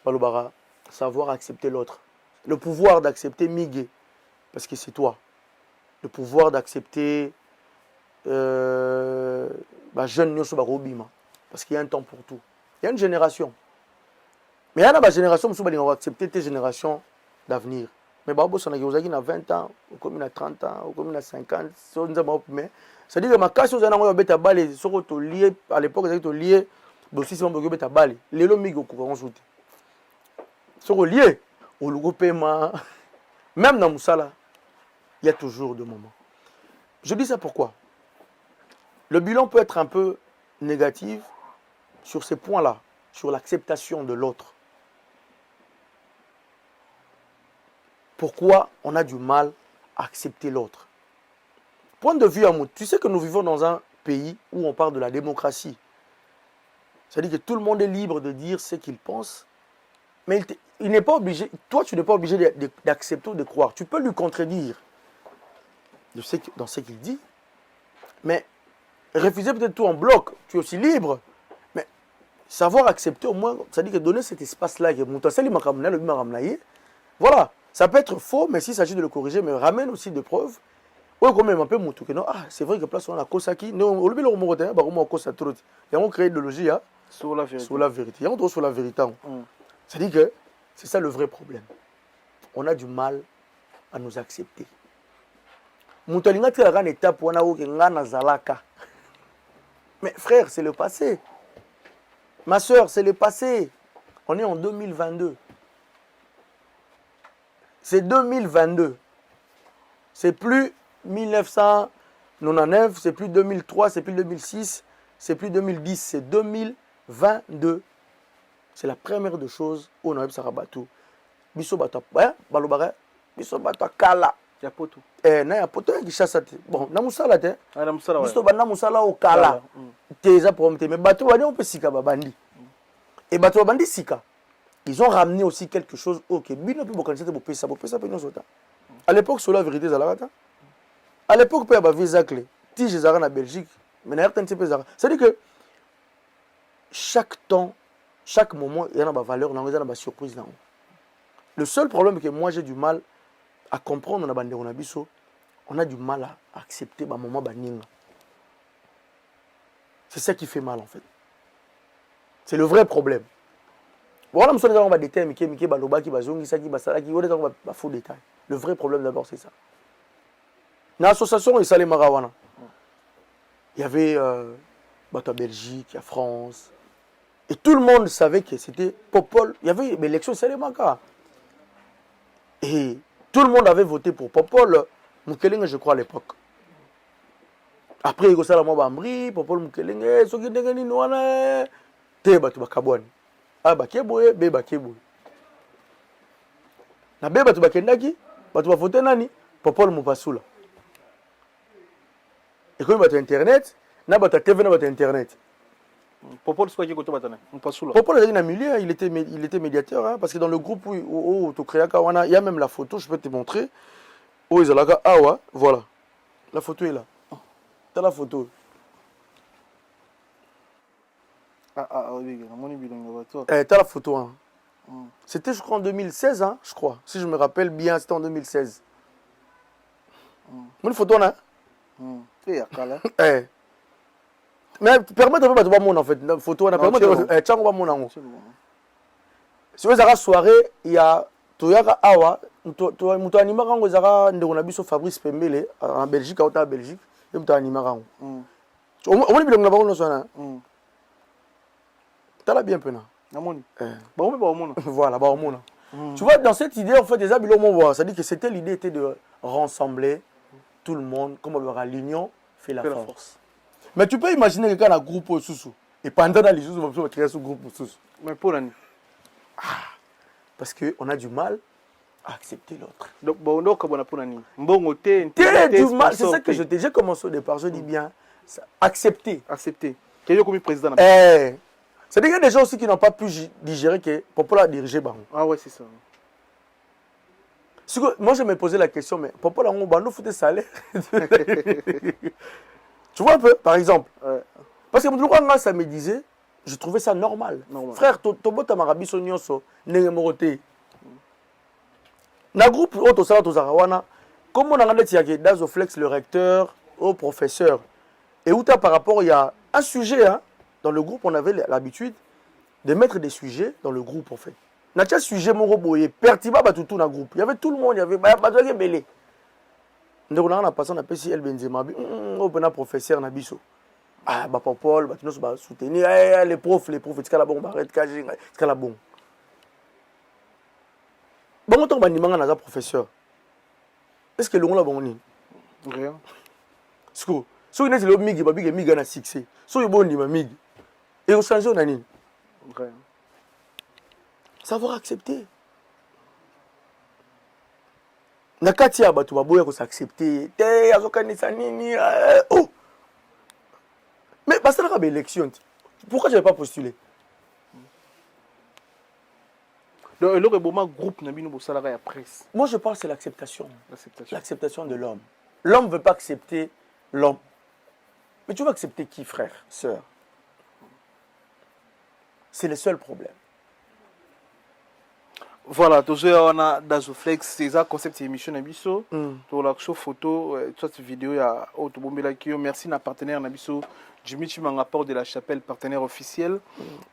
alobaka savoir accepter l'autre, le pouvoir d'accepter Miguel parce que c'est toi, le pouvoir d'accepter jeune nyoso ba robima parce qu'il y a un temps pour tout. Il y a une génération. Mais il y a une génération qui va accepter tes générations d'avenir. Mais si on a 20 ans, ou a 30 ans, ou a 50, c'est-à-dire que ma casse, on a bêta balle, sur lié à l'époque, on a lié, aussi si on a bêta balle, les lomigo qu'on joue. Sur lié, au logo paiement, même dans Moussala, il y a toujours des moments. Je dis ça pourquoi? Le bilan peut être un peu négatif sur ces points-là, sur l'acceptation de l'autre. Pourquoi on a du mal à accepter l'autre? Point de vue Amoud, tu sais que nous vivons dans un pays où on parle de la démocratie. C'est-à-dire que tout le monde est libre de dire ce qu'il pense, mais il n'est pas obligé, toi tu n'es pas obligé d'accepter ou de croire. Tu peux lui contredire dans ce qu'il dit, mais refuser peut-être tout en bloc, tu es aussi libre. Mais savoir accepter au moins, c'est-à-dire que donner cet espace-là, voilà. Ça peut être faux, mais s'il s'agit de le corriger, mais ramène aussi des preuves. Oui, quand même, un peu moutou que non. Ah, c'est vrai que place on a Kosaki. Non, on le on a Kosaki. Il y a une idéologie sur la vérité. Sur la vérité. Il y a un sur la vérité. C'est-à-dire que c'est ça le vrai problème. On a du mal à nous accepter. Moutalinga tira une étape où on a eu zalaka. Mais frère, c'est le passé. Ma soeur, c'est le passé. On est en 2022. C'est 2022. C'est plus 1999, c'est plus 2003, c'est plus 2006, c'est plus 2010, c'est 2022. C'est la première des choses où on a eu Sarabatu. Biso bata, balobare, biso bata kala. Ya poto. Na ya poto qui chasse. Bon, na musala te. Ah na musala. Biso bana musala au kala. Teza prompté, mais bato wani on peut sika babandi. Et bato babandi sika. Ils ont ramené aussi quelque chose au Québec. À l'époque, sur la vérité, à l'époque, il y avait visa clé. Si je en Belgique, mais c'est-à-dire que chaque temps, chaque moment, il y a une valeur, il y a une surprise. Le seul problème que moi j'ai du mal à comprendre, on a du mal à accepter le moment. C'est ça qui fait mal en fait. C'est le vrai problème. Voilà, nous sommes des détails, le vrai problème d'abord, c'est ça. Dans l'association, il y avait la Belgique, la France. Et tout le monde savait que c'était Popol. Il y avait l'élection Salemaka. Et tout le monde avait voté pour Popol. Mukelenge, je crois, à l'époque. Après, il y a eu Bambri, Popol Mukelenge, Sokindengeni Noana, Tebatu Bakabouani. Ah, bakeboye, be bakeboye. Na be batu bakendaki, batu bafote nani? Popol Mupasula. Et quand il y a internet, na bata TV na bata internet. Popol soit qui côté batana? Mupasula. Popol est un milieu, il était médiateur hein, parce que dans le groupe où tu crées il y a même la photo, je peux te montrer. Oh, ils ont là awa, voilà. La photo est là. T'as la photo. Oui, t'as la photo. Hein. C'était, je crois, en 2016, hein, je crois. Si je me rappelle bien, c'était en 2016. Une photo, là. Mais permet de voir mon en fait. La photo, on a permis de voir mon. Si vous avez une soirée, il y a Toyaka Awa, Moutou Animarango, il y a un Fabrice Pembele, en Belgique, en Belgique, et Moutou Animarango. On va dire que nous avons t'as bien pena. Voilà, tu vois, dans cette idée, en fait, des habits, ça dit que c'était l'idée était de rassembler tout le monde, comme l'union fait la force. Mais tu peux imaginer quelqu'un dans un groupe au sous et pendant les sous, on va créer ce groupe au sous. Mais pour l'année. Parce qu'on a du mal à accepter l'autre. Donc, c'est ça que je t'ai. J'ai commencé au départ, je dis bien, accepter. Accepter. Quel est le président? C'est-à-dire qu'il y a des gens aussi qui n'ont pas pu digérer que Popol a dirigé Bango. Ah ouais, c'est ça. Moi, je me posais la question, mais Popol a un foutu salaire. Tu vois un peu, par exemple. Parce que moi, ça me disait, je trouvais ça normal. Frère, Tobo Tamarabi Sonyoso, Nengemorote. Dans le groupe Auto Salato Zarawana, comme on a regardé Dazoflex, le recteur, au professeur, et où par rapport, il y a un sujet, hein. Dans le groupe, on avait l'habitude de mettre des sujets dans le groupe en fait. Natia sujet mon roboye pertiba ba tout na groupe. Il y avait tout le monde, il y avait ba belé. Donc on a passé on appelle si El Benzema on a professeur na biso. Ah ba Paul, ba tous ba soutenir les profs, c'est la bon arrête cager, c'est la bon. Bon on ba nimanga na professeur. Est-ce que le monde là bon ni? Rien. Sko, so il est le migi ba big miga na succès. So il bon ni ma migi. Et on change on ani. Rien. Savoir accepter. Nakati ya batu baboya ko s'accepter. Te azokanisa nini oh. Mais parce que la élection. Pourquoi je n'avais pas postulé? Donc le groupe na bino bosalaka ya presse. Moi je pense c'est l'acceptation. L'acceptation de l'homme. L'homme ne veut pas accepter l'homme. Mais tu vas accepter qui, frère, sœur? C'est le seul problème. Voilà, toujours on a Dazoflex, c'est ça concept émission Nabiso. Pour la photo, toute vidéo ya Autobombela Kyo. Merci na partenaire Nabiso, Jimmy Chimanga Port de la Chapelle, partenaire officiel.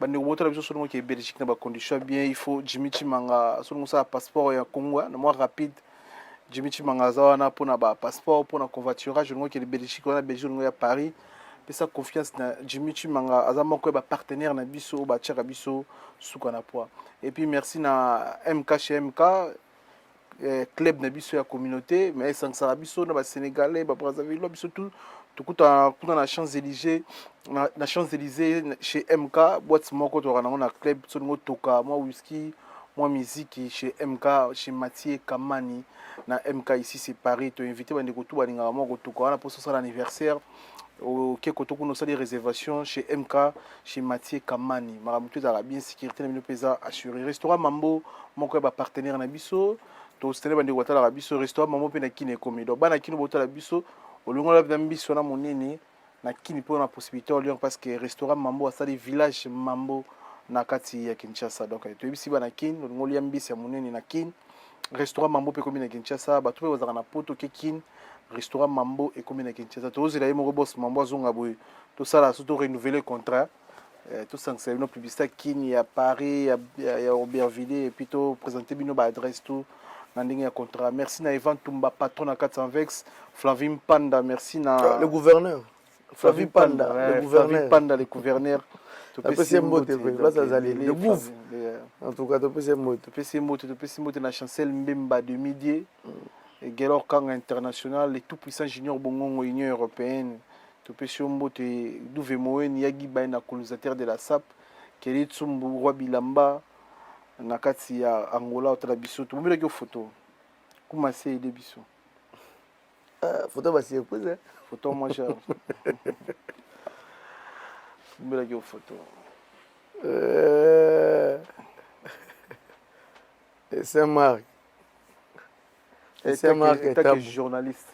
Bah nous voter Nabiso sur qui est Belgique na ba condition bien, il faut Jimmy Chimanga sur ça passeport ya Congo, na moi rapide. Jimmy Chimanga za na pour na ba passeport pour na convoiturage, nous qui est Belgique, on a Belgique à Paris. Pesa confiance na Jimmy Chimanga azama ko ba partenaire na biso ba tchaka biso sukana poa. Et puis merci na MK chez MK club na biso ya communauté mais sans biso na ba sénégalais ba Brazzaville biso tout kuta na Champs-Élysées na Champs-Élysées chez MK boîte moko to na club so ngo toka moi whisky moi musique chez MK chez Mathieu Kamani na MK ici c'est Paris to invité ba ndeko tout ba linga moko toka na pour ça l'anniversaire au Kekoto qu'on a des réservations chez MK, chez Mathieu Kamani. Maramoutou dans la bien sécurité, nous pesa assuré. Restaurant Mambo, mon coeur partenaire Nabiso, to stélé bande wata la biso, restaurant Mambo pe na kine komi. Donc bana kine bota la biso, au long la biso na monene na kine pour la possibilité au lion parce que restaurant Mambo a ça des villages Mambo na kati ya Kinshasa. Donc tu bisi bana kine, au long liam bisi ya monene na kine. Restaurant Mambo pe komi na Kinshasa, ba tu pe na poto ke kine. Restaurant Mambo et commune à Kinshasa. Tous les boss Mambo Zongaboui. Tout ça là, surtout renouveler le contrat. Tout ça, c'est une publicité qui à Paris, à Aubervilliers, et puis tout présenter une adresse tout. Dans contrat. Merci na Evan Tumba, patron à 400 Vex. Flavim Panda, merci na. Le gouverneur. Flavim Panda, le gouverneur. Flavim Panda, le gouverneur. Après c'est mot, le gouffre. En tout cas, c'est mot. C'est mot, na chancel Mbemba de Midi. Gelor Kang International, les tout-puissants juniors Bongo Union Européenne, Topesiombo te Douvemoen, Yagi Baina, colonisateur de la SAP, Kelit Sumbu, Roi Bilamba, Nakati ya Angola, Otalabiso, tout le monde a photo. Comment c'est des bisous? Photo, bah c'est épouse. Photo, moi j'ai. Tout le monde a photo. C'est Marc. C'est un journaliste.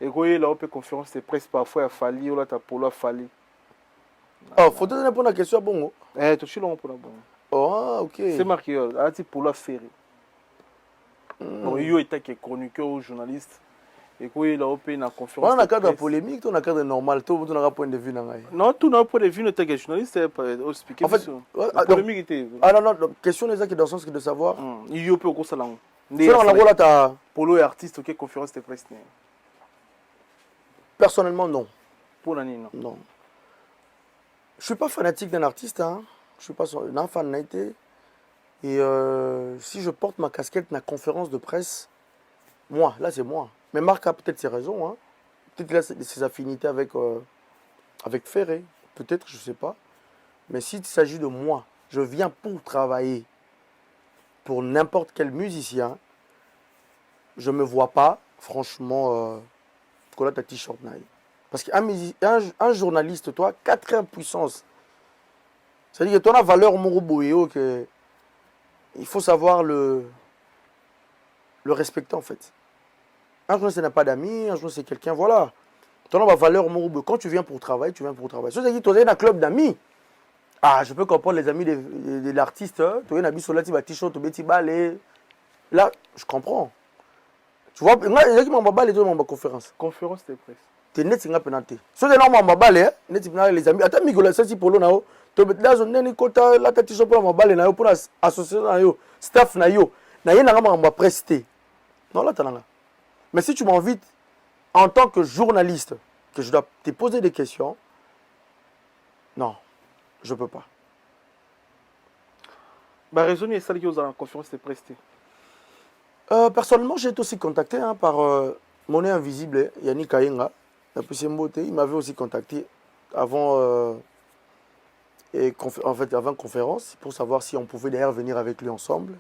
Et quand il a fait conférence de presse, parfois il a fallu, ou là, tu as pour fallu. Oh, faut te donner pour la question, bon. Eh, tu es long pour la bonne. Oh, ok. C'est marqué, il a dit pour la faire. Donc, il a été chroniqueur ou journaliste. Et quand il a fait une conférence. On a un cadre polémique, on a un cadre normal, tout le monde a un point de vue. Non, tout le point de vue, tu es journaliste, en fait, la polémique était. Ah non, non, question est dans le sens de savoir. Il y a peu au salon. C'est dans la rôle à Polo et artiste, ok, conférence de presse. Personnellement, non. Pour l'année, non. Non. Je ne suis pas fanatique d'un artiste, hein. Je ne suis pas un fan été. Et si je porte ma casquette dans la conférence de presse, moi, là c'est moi. Mais Marc a peut-être ses raisons, hein. Peut-être qu'il a ses affinités avec Ferré. Peut-être, je ne sais pas. Mais s'il s'agit de moi, je viens pour travailler. Pour n'importe quel musicien, je ne me vois pas, franchement, coller ta t-shirt. Parce qu'un journaliste, toi, 4 heures puissance. C'est-à-dire que toi, la valeur Moroboéo, il faut savoir le respecter, en fait. Un journaliste n'a pas d'amis, un journaliste c'est quelqu'un, voilà. Toi, la valeur Moroboéo, quand tu viens pour travailler, tu viens pour travailler. C'est-à-dire que toi, tu es dans un club d'amis. Ah, je peux comprendre les amis de l'artiste. Tu as un habit sur la t-shirt, tu as balai. Là, je comprends. Tu vois, il y a qui m'ont balai dans ma conférence. Conférence de presse. Tu es net, c'est un pénalité. Si tu es dans ma balai, net, les amis. Attends, Migola, ça, c'est pour l'eau, Dans un côté, la tête pour ma balle, na pour associer na yo, staff na yo, na yé na ma presté. Non là t'as. Mais si tu m'invites en tant que journaliste, que je dois te poser des questions, non, je peux pas. Bah raisonner ça qui aux en conférence de presté. Personnellement, j'ai été aussi contacté par Monnaie Invisible, Yannick Kayenga, il m'avait aussi contacté avant. Avant conférence, pour savoir si on pouvait d'ailleurs venir avec lui ensemble.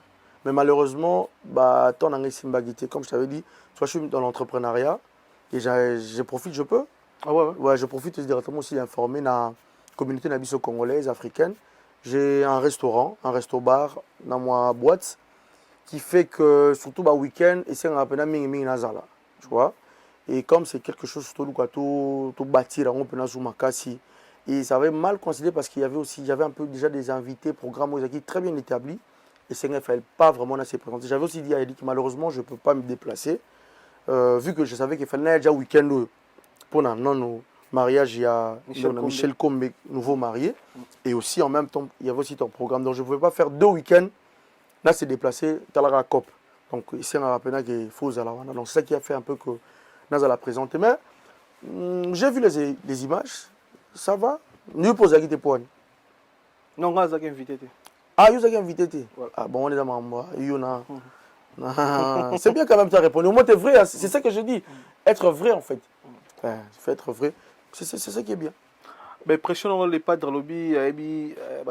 Mais malheureusement, comme je t'avais dit, soit je suis dans l'entrepreneuriat et je profite, je peux. Ah ouais, ouais. Ouais, je profite directement aussi d'informer la communauté nabiso congolaise, africaine. J'ai un resto-bar dans ma boîte qui fait que, surtout le week-end, c'est un peu de nazala. Tu vois? Et comme c'est quelque chose tout bâtir, on peut sur ma cassi. Et ça avait mal considéré parce qu'il y avait un peu déjà des invités, programmes qui très bien établis. Et c'est ne fallait pas vraiment se présenter. J'avais aussi dit à Eddie que malheureusement, je ne peux pas me déplacer. Vu que je savais qu'il fallait déjà un week-end pour nos mariage, il y a Michel Combe, nouveau marié. Et aussi, en même temps, il y avait aussi ton programme. Donc, je ne pouvais pas faire 2 week-ends. Là, c'est déplacé, tu as la COP. Donc, ici, on a rappelé qu'il est faux. Donc, c'est ça qui a fait un peu que nous allons la présenter. Mais j'ai vu les images. Ça va? Nous posons des points. Non, on a invité. Ah, vous avez invité? Ah, bon, on est dans ma main. C'est bien quand même, tu as répondu. Au moins, tu es vrai. C'est ça que je dis. Être vrai, en fait. Il faut être vrai. C'est ça qui est bien. Mais pression les pas de lobby,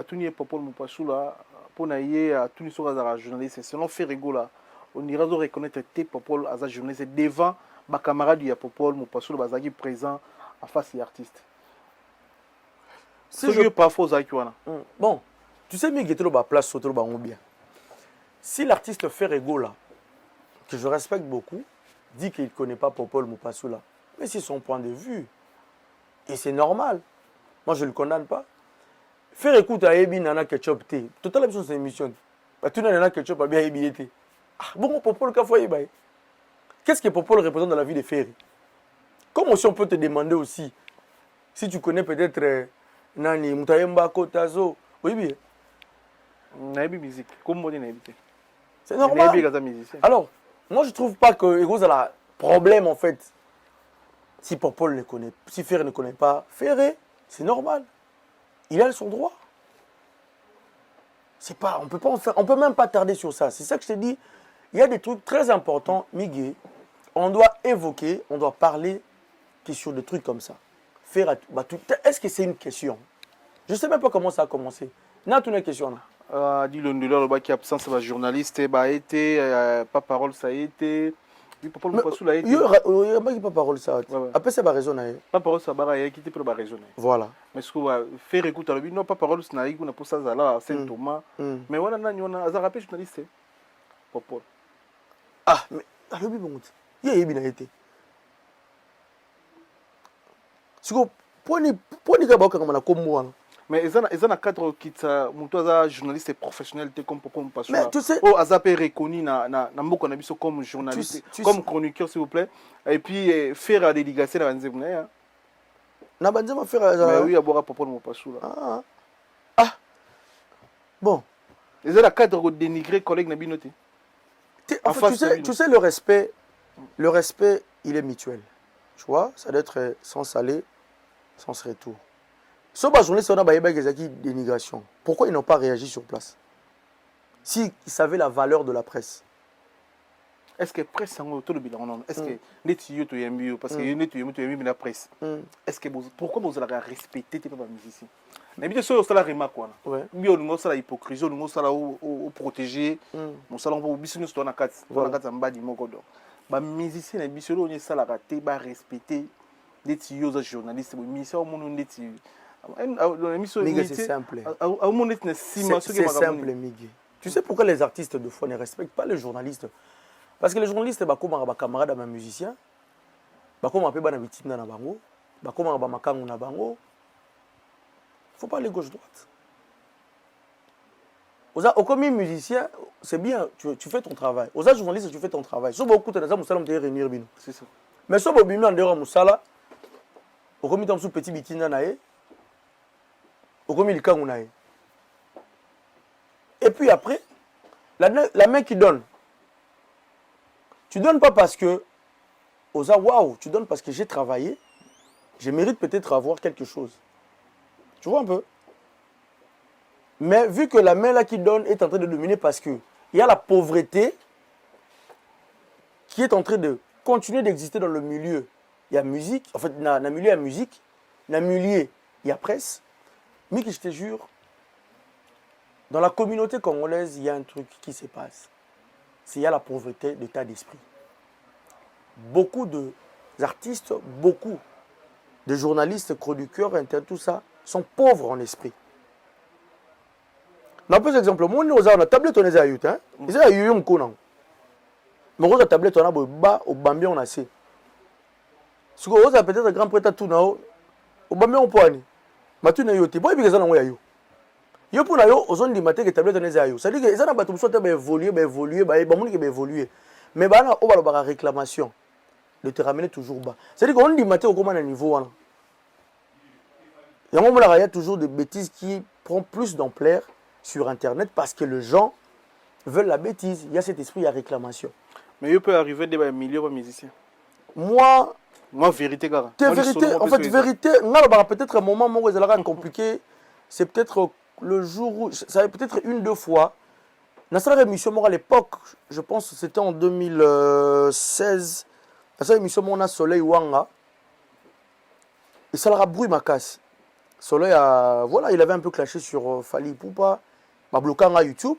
tout n'y est pas pour le là. Pour naïe à tout sur la journaliste. Selon fait là, on ira de reconnaître tes popol à la journaliste devant ma camarade du popol, mon passoula bazaki présent en face des artistes. Si je parfois bon, tu sais, mais la place sur bien. Si l'artiste fait là, que je respecte beaucoup, dit qu'il ne connaît pas Popol Moupassoula, mais c'est son point de vue. Et c'est normal. Moi, je ne le condamne pas. Faire écoute à Ebi Nana Ketchup T. Toute la chose, c'est une émission. Tu n'as Nana Ketchup a bien Ebi T. Bon, Popol Kafoye Baye. Qu'est-ce que Popol représente dans la vie des Ferry? Comme aussi on peut te demander aussi, si tu connais peut-être Nani Moutayemba Kotazo, oui, bien. Naïbi musique. Comme moi, naïbi. C'est normal. Alors, moi je trouve pas que Ego a un problème en fait. Si Popol ne connaît, si Ferré ne connaît pas Ferré, c'est normal. Il a son droit. C'est pas, on peut pas en faire, on peut même pas tarder sur ça. C'est ça que je te dis. Il y a des trucs très importants, Miguel. On doit évoquer, on doit parler sur des trucs comme ça. Est-ce que c'est une question? Je ne sais même pas comment ça a commencé. Non, tu as une question là. Dit le qui absence de journaliste, bah été, pas parole ça a été. Il peut pas le passer là. Il y a pas parole ça. Après c'est pas raison. Pas parole ça va y quitter pour la raison. Voilà. Mais ce qu'on va faire écouter le non pas parole ça n'a pour ça là Saint Thomas. Mais voilà on a rappelé journaliste. Popol. Ah mais le bi bon. Il y a bien été. Si vous prenez comme on a comme moi. Mais ils ont un cadre qui est journaliste professionnel comme parce mais tu sais oh Azap est reconnu na mboko na biso comme journaliste comme chroniqueur s'il vous plaît et puis faire la délégation na banzemna ya na banzema faire mais oui abora Popol Moupassoula bon ils ont un cadre de dénigrer collègue na binoté en fait, tu sais le respect il est mutuel, tu vois, ça doit être sans aller sans retour. Ce journaliste on a des dénigration. Pourquoi ils n'ont pas réagi sur place? S'ils savaient la valeur de la presse. Est-ce que presse en autour de bilan? Est-ce que les tuyaux tu aimes mieux parce que les tuyaux tu aimes la presse? Est-ce que pourquoi vous allez respecter tes musiciens? Mais bien sûr, ça la remarque quoi. Bien on ça la hypocrisie, on ça la au protéger, on ça la au business sur la carte, sur la carte en bas du mokodo. Ba musicien et bien sûr on ça la rater, ba respecter les tuyaux journalistes, musiciens au monde les tuyaux. Miguel, c'est simple. C'est simple, Miguel. Tu sais pourquoi les artistes de fois ne respectent pas les journalistes? Parce que les journalistes, comme un camarade à un musicien, comme un peu de victime dans la bango, comme un makango dans la bango, il ne faut pas aller gauche-droite. Au commis musicien, c'est bien, tu fais ton travail. Aux journalistes, tu fais ton travail. Si beaucoup de gens ont été réunis, c'est ça. Mais si vous avez mis en dehors de Moussala, au commis de petit bikini, okomi likangu na ye. Et puis après, la main qui donne. Tu donnes pas parce que, osa waouh, tu donnes parce que j'ai travaillé, je mérite peut-être avoir quelque chose. Tu vois un peu? Mais vu que la main là qui donne est en train de dominer parce que il y a la pauvreté qui est en train de continuer d'exister dans le milieu. Il y a musique, en fait, dans le milieu il y a musique, dans le milieu il y a presse. Mais que je te jure, dans la communauté congolaise, il y a un truc qui se passe. C'est il y a la pauvreté d'état d'esprit. Beaucoup d'artistes, beaucoup de journalistes, chroniqueurs, tout ça, sont pauvres en esprit. N'a pas exemple, moi on a tablette on est à Utah, ils ont eu un coup. Mais on a tablette on a bas au bambien on a assez. Ce que vous avez peut-être grand prêtre tout nao, au bambien on poigne. Mais tu n'as eu pas et puis ça n'envoie eu. Yo pour na yo aux zones du matin que tablette on est à eu. Ça dit que ça n'a pas tout soit évoluer, monde qui évoluer. Mais bah là on va la réclamation de te ramener toujours bas. Ça dit qu'on dit matin au comment un niveau là. Il y a toujours des bêtises qui prennent plus d'ampleur sur Internet parce que les gens veulent la bêtise. Il y a cet esprit, il y a réclamation. Mais il peut arriver des milieux de musiciens. Moi, vérité, cara. Vérité, en fait, vérité, peut-être un moment où ça sera compliqué. C'est peut-être le jour où, ça va peut-être une, deux fois. Dans cette émission, à l'époque, je pense que c'était en 2016, dans cette émission, on a Soleil Wanga. Et ça leur bruit ma casse. Soleil, voilà, il avait un peu clashé sur Fali Poupa. M'a bloqué à YouTube.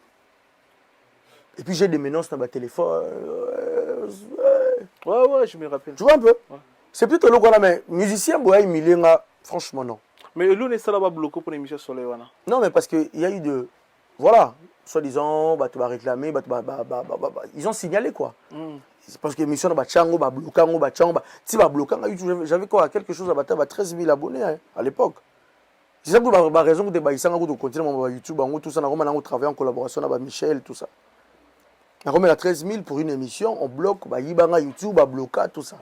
Et puis j'ai des menaces dans ma téléphone. Ouais, je me rappelle. Tu vois un peu? Ouais. C'est plutôt le cas, mais musicien, franchement, non. Mais l'on est ça bloqué pour l'émission Soleil. Non, mais parce qu'il y a eu de. Voilà, soi-disant, tu vas réclamer, ils ont signalé quoi. C'est parce que l'émission de Chango, si YouTube, j'avais quoi? Quelque chose à 13 000 abonnés hein, à l'époque. C'est ça que la raison que tu continues à YouTube, tout ça, on travaille en collaboration avec Michel, tout ça. On a 13 000 pour une émission, on bloque, YouTube, bloqué, tout ça.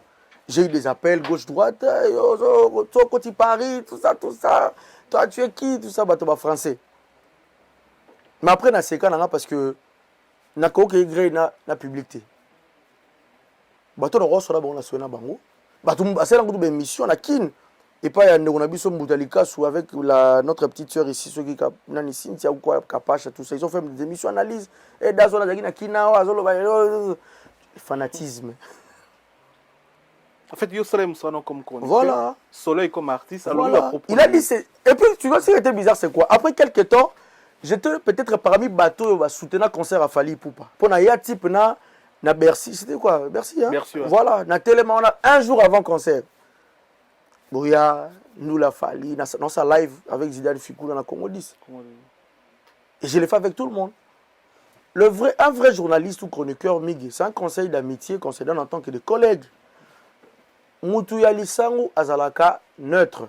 J'ai eu des appels gauche-droite, côté Paris, tout ça. Toi, tu es qui? Tout ça, français. Mais après, on a ces cas parce que on a créé la publicité. On a reçu la bango. C'est une émission, on a kin. Et pas il y a un avec notre petite soeur ici, ceux qui ont ici, tout ça. Ils ont fait des émissions d'analyse. Et dans le fanatisme. En fait, il y a Soleil comme chroniqueur. Voilà. Soleil comme artiste. Alors voilà. Il a dit c'est. Et puis, tu vois, ce qui était bizarre, c'est quoi? Après quelques temps, j'étais peut-être parmi bateau va soutenir un concert à Fali Poupa. Pour un type na Bercy, c'était quoi? Bercy, hein? Bercy, ouais. Voilà, na tellement on a un jour avant concert. Boya, nous la Fali, dans sa live avec Zidane Fikou dans la Congo 10. Et je l'ai fait avec tout le monde. Un vrai journaliste ou chroniqueur, Miguel, c'est un conseil d'amitié qu'on se donne en tant que des collègues. Moutou Lisangu Azalaka neutre.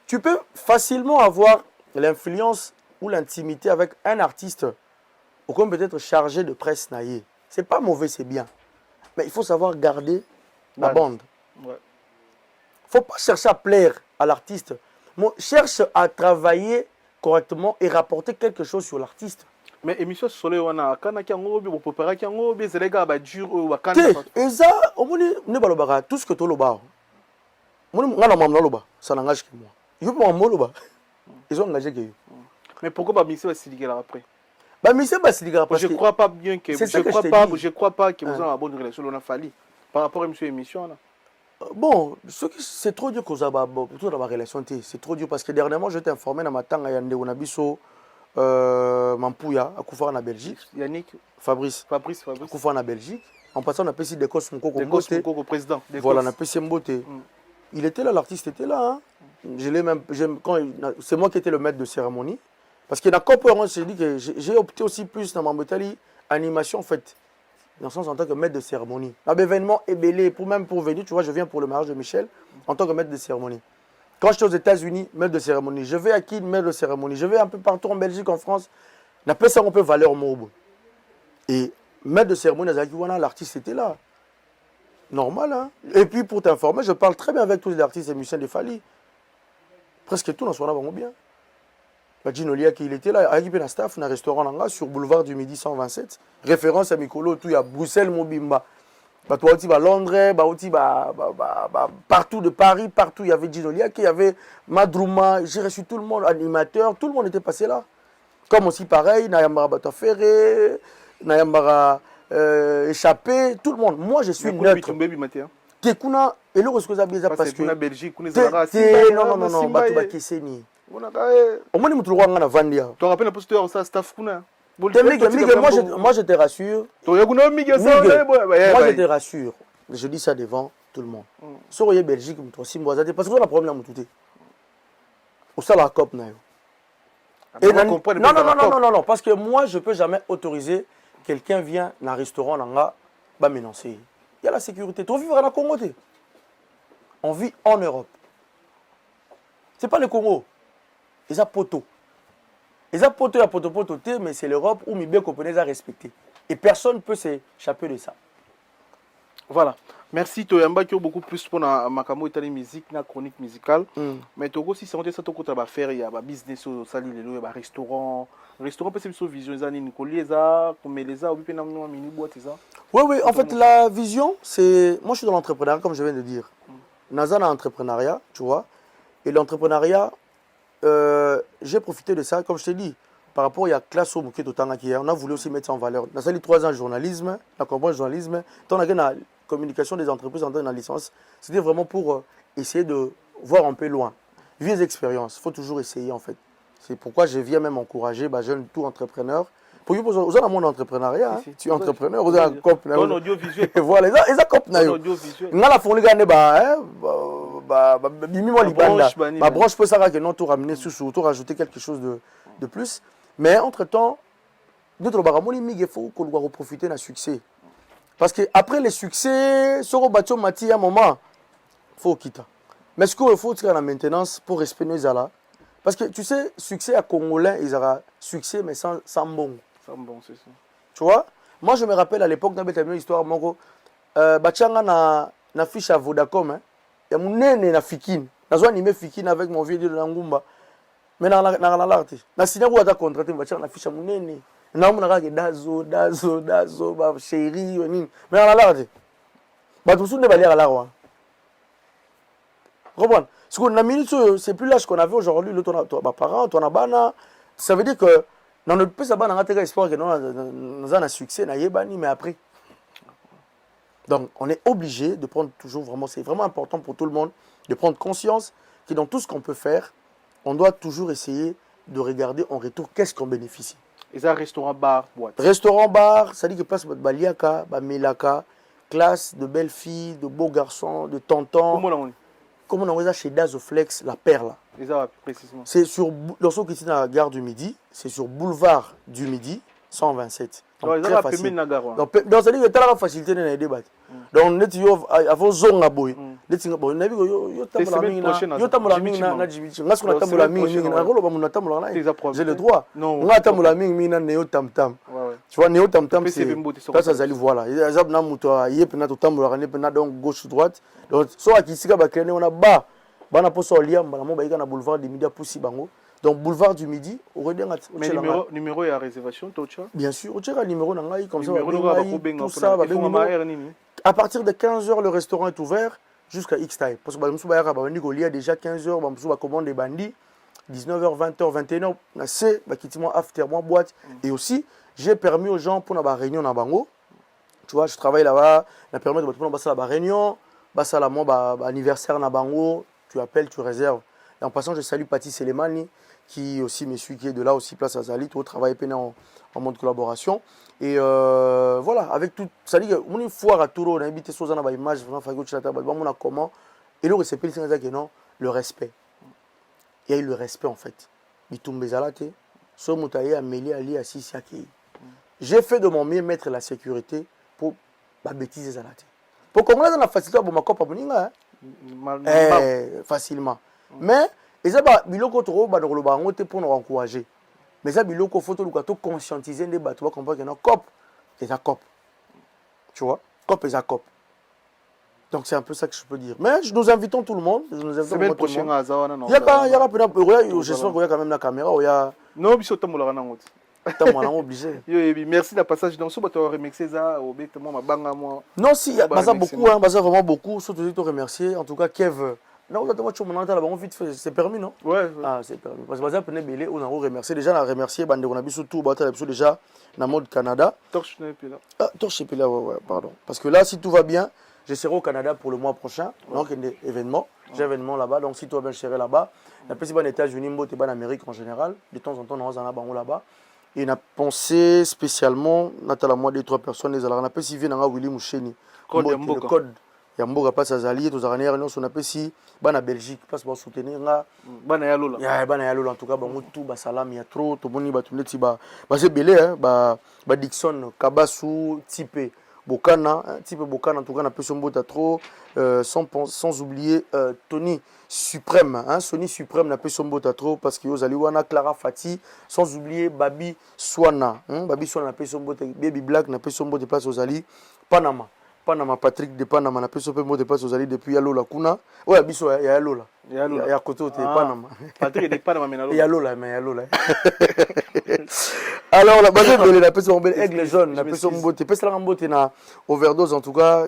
Tu peux facilement avoir l'influence ou l'intimité avec un artiste ou comme peut-être chargé de presse naïe. C'est pas mauvais, c'est bien. Mais il faut savoir garder la bande. Ouais. Faut pas chercher à plaire à l'artiste. Cherche à travailler correctement et rapporter quelque chose sur l'artiste. Mais émission Soleil wana kana ki ngobi bo popera ki ngobi zelega ba dur wa kana. Et ça omoni ne balobara tout ce que to loba. Moni ngana mamna loba, ça n'engage que moi. Yo pas mo loba. Ils ont engagé que. Mais pourquoi ba mission Basiligara après? Ba mission Basiligara parce que je crois pas bien que je crois pas que vous avez une bonne relation on a fallu par rapport à monsieur émission là. Bon, c'est trop dur qu'on a plutôt dans ma relation, c'est trop dur parce que dernièrement j'étais informé dans ma tanga yande on a biso Mampouya à Koufar en Belgique. Yannick Fabrice Koufar en Belgique. En passant on a passé des cosses Moko président. Voilà, on a passé Mbote. Il était là, l'artiste était là. Hein. Je l'ai même c'est moi qui étais le maître de cérémonie parce que dans on s'est dit que j'ai opté aussi plus dans ma métallie animation en fait. Dans le sens en tant que maître de cérémonie. L'événement est belé, pour venir, tu vois, je viens pour le mariage de Michel en tant que maître de cérémonie. Quand j'étais aux États-Unis, maître de cérémonie. Je vais à qui maître de cérémonie. Je vais un peu partout en Belgique, en France. On appelle ça un peu valeur mob. Et maître de cérémonie, l'artiste était là. Normal, hein. Et puis pour t'informer, je parle très bien avec tous les artistes et musiciens de Fali. Presque tout dans ce moment bien. Gino Lia qui il était là, avec un staff dans un restaurant là, sur boulevard du Midi 127. Référence à Mikolo, tout il y a Bruxelles, Mobimba. Bah, toi aussi, bah, Londres, bah, aussi, partout de Paris, partout il y avait Gino Lia, il y avait Madrouma, j'ai reçu tout le monde, animateur, tout le monde était passé là. Comme aussi pareil, Nayambara Bataferré, Nayambara Échappé, tout le monde. Moi je suis neutre. Tekuna, et le rescousa bien parce que. Belgique, non, Batouba Kesseni. Au moins, il me a Vandia. Tu te rappelles un posteur, ça, staff Kuna. Moi, je te rassure. Moi, je te rassure. Je dis ça devant tout le monde. Si vous Belgique, parce que vous avez un problème. Au sein de la COP, non, parce que moi, je ne peux jamais autoriser quelqu'un vient dans un restaurant, va m'énoncer. Il y a la sécurité. Tu vivre dans Congo. On vit en Europe. Ce n'est pas le Congo. Ils ont poteau. Ils ont poteau, mais c'est l'Europe où Mibé Kopenez a respecté. Et personne ne peut s'échapper de ça. Voilà. Merci Toyamba qui a beaucoup plus pour la Makamo Itali musique, la chronique musicale. Mais Togo si c'est ça tout va faire il y a un business au salut les un restaurant peut être sur vision ça ni ça comme les a ou bien une mini boîte ça. Oui, en fait la vision c'est moi je suis dans l'entrepreneuriat comme je viens de dire. Nazana entrepreneuriat, tu vois. Et l'entrepreneuriat j'ai profité de ça comme je t'ai dit. Par rapport à la classe au bouquet d'autant on a voulu aussi mettre ça en valeur. Dans les 3 ans de journalisme, la campagne journalisme, on a la communication des entreprises en dans la licence, c'était vraiment pour essayer de voir un peu loin. Vivre des expériences, il faut toujours essayer en fait. C'est pourquoi je viens même encourager les jeunes tout entrepreneurs. Pour que vous avez un monde d'entrepreneuriat, tu es entrepreneur, vous avez un cop. Voilà, ils ont cop. Nous la fourni gagné ma branche peut savoir que non tout ramener sous tout rajouter quelque chose de plus. Mais entre-temps, d'autres baramoni il faut qu'on doit profiter d'un succès. Parce qu'après les succès, sur le bâtiment Mati, à un moment, il faut quitter. Mais ce qu'il faut, c'est la maintenance pour respecter nos alas. Parce que tu sais, succès à Congolais, ils auront succès, mais sans bon. Sans bon, c'est ça. Tu vois? Moi, je me rappelle à l'époque, dans une histoire, Bachanga na fiche à Vodacom, il y a mon nene na Fikine. Je suis animé Fikine avec mon vieux de Langumba. Mais dans l'art, na signé où tu as contracté, Bachanga na fiche à mon nene. Na muna ka dazo ba chéri nini mais on a l'art ba tout ne balier à l'art comprendre ce qu'on a minute c'est plus l'âge qu'on avait aujourd'hui le ton ba parents ton bana ça veut dire que dans notre pays ça bana ngate espoir que nous a succès na yebani mais après donc on est obligé de prendre toujours vraiment c'est vraiment important pour tout le monde de prendre conscience que dans tout ce qu'on peut faire on doit toujours essayer de regarder en retour qu'est-ce qu'on bénéficie. Et un restaurant bar boîte. Restaurant bar, ça dit que place Baliaka, Melaka, classe de belles filles, de beaux garçons, de tontons. Comment on a chez Dazoflex, la perle. Précisément. C'est sur lorsqu'on quitte la gare du Midi, c'est sur boulevard du Midi 127. Donc très facile. Donc ça dit que tu as la facilité de débattre. Donc on est avant zone à boy. Letinga boy na biko yo tamula mingi na Djibouti. Ngasko na tamula mingi na rolo ba mun tamula na. J'ai le droit. Nga tamula mingi na neo tam. Tu vois neo tam c'est ça zali voilà. Azab na muto yep na to tamula ne na donc gauche droite. Donc so akisika ba créer on a ba bana poso liam bana mo ba na boulevard du Midi pousi bango. Donc boulevard du Midi, au mais numéro et à réservation, Tocha. Bien sûr, tu as le numéro nangai comme ça. Tout ça, à partir de 15h, le restaurant est ouvert jusqu'à X-Time. Parce que il y a déjà 15h, on va commander des bandits. 19h, 20h, 21h, c'est after moi boîte. Et aussi, j'ai permis aux gens pour la réunion dans Bango. Tu vois, je travaille là-bas, j'ai permis de passer la réunion, passer la anniversaire dans Bango, tu appelles, tu réserves. Et en passant, je salue Pati Selemani, qui aussi me suit, qui est de là aussi, place à Zali, tout travail en mode collaboration. Et voilà, avec tout, ça dit que une foire à Touro, on a invité sur une image, vraiment, on a comment. Et le respect, c'est non, le respect. Il y a eu le respect en fait. J'ai fait de mon mieux mettre la sécurité pour la bêtise à la tête. Pour qu'on ait la facilité pour ma copie, facilement. Mais ils ont biloko trop ba dans le bango pour nous encourager. Mais ça biloko photo nous conscientiser des bateaux comprendre que non cop et ça cop. Tu vois? Cop et ça cop. Donc c'est un peu ça que je peux dire. Mais nous invitons tout le monde. Semaine prochaine, à Zawana. Il y a j'espère qu'il y a quand même la caméra. Il y a... Non, mais c'est au obligé. Merci de passage dans ce bateau. Remercier ça. Non, si, il y a beaucoup, hein, vraiment beaucoup. Surtout te remercier. En tout cas, Kev. Non, c'est permis, non? Ouais. Ah, c'est permis. Parce que on a remercié. Déjà, on a remercié surtout déjà dans le mode Canada. Torche n'est plus là. Ah, Torche n'est plus là, ouais, pardon. Parce que là, si tout va bien, je serai au Canada pour le mois prochain. Donc, il y a des événements. J'ai un événement là-bas. Donc, si tout va bien, je serai là-bas. Il y a plus aux États-Unis, en Amérique en général. De temps en temps, on a là-bas. Et on a pensé spécialement, on a moi 2-3 personnes, on a pensé si vient Willy Moucheni. Le code. Il y a un peu de alliés, tous les années, on a pensé en Belgique, parce qu'on soutenir. Bana Yalola. Il y a Bana Yalola, en tout cas, tout, salam, il y a trop, tout le monde, c'est belé, Dixon, Kabasu, Type, Bokana, Type Bokana, en tout cas, on a pensé trop, sans oublier Tony Suprême, Sony Suprême, on a pensé trop, parce qu'il y a Clara Fati, sans oublier Babi Swana, Babi Swana, on a pensé Baby Black, on a pensé place aux alliés, Panama. Panama, Patrick de Panama, on a pensé de place aux alliés depuis Yalola Kuna. Ouais, il y a Yalola. Il y a côté de Panama. Patrick de Panama, mais Yalola, mais Yalola. Alors, la base de la personne aigle jaune, la personne mbote, pèse la mbote na overdose en tout cas,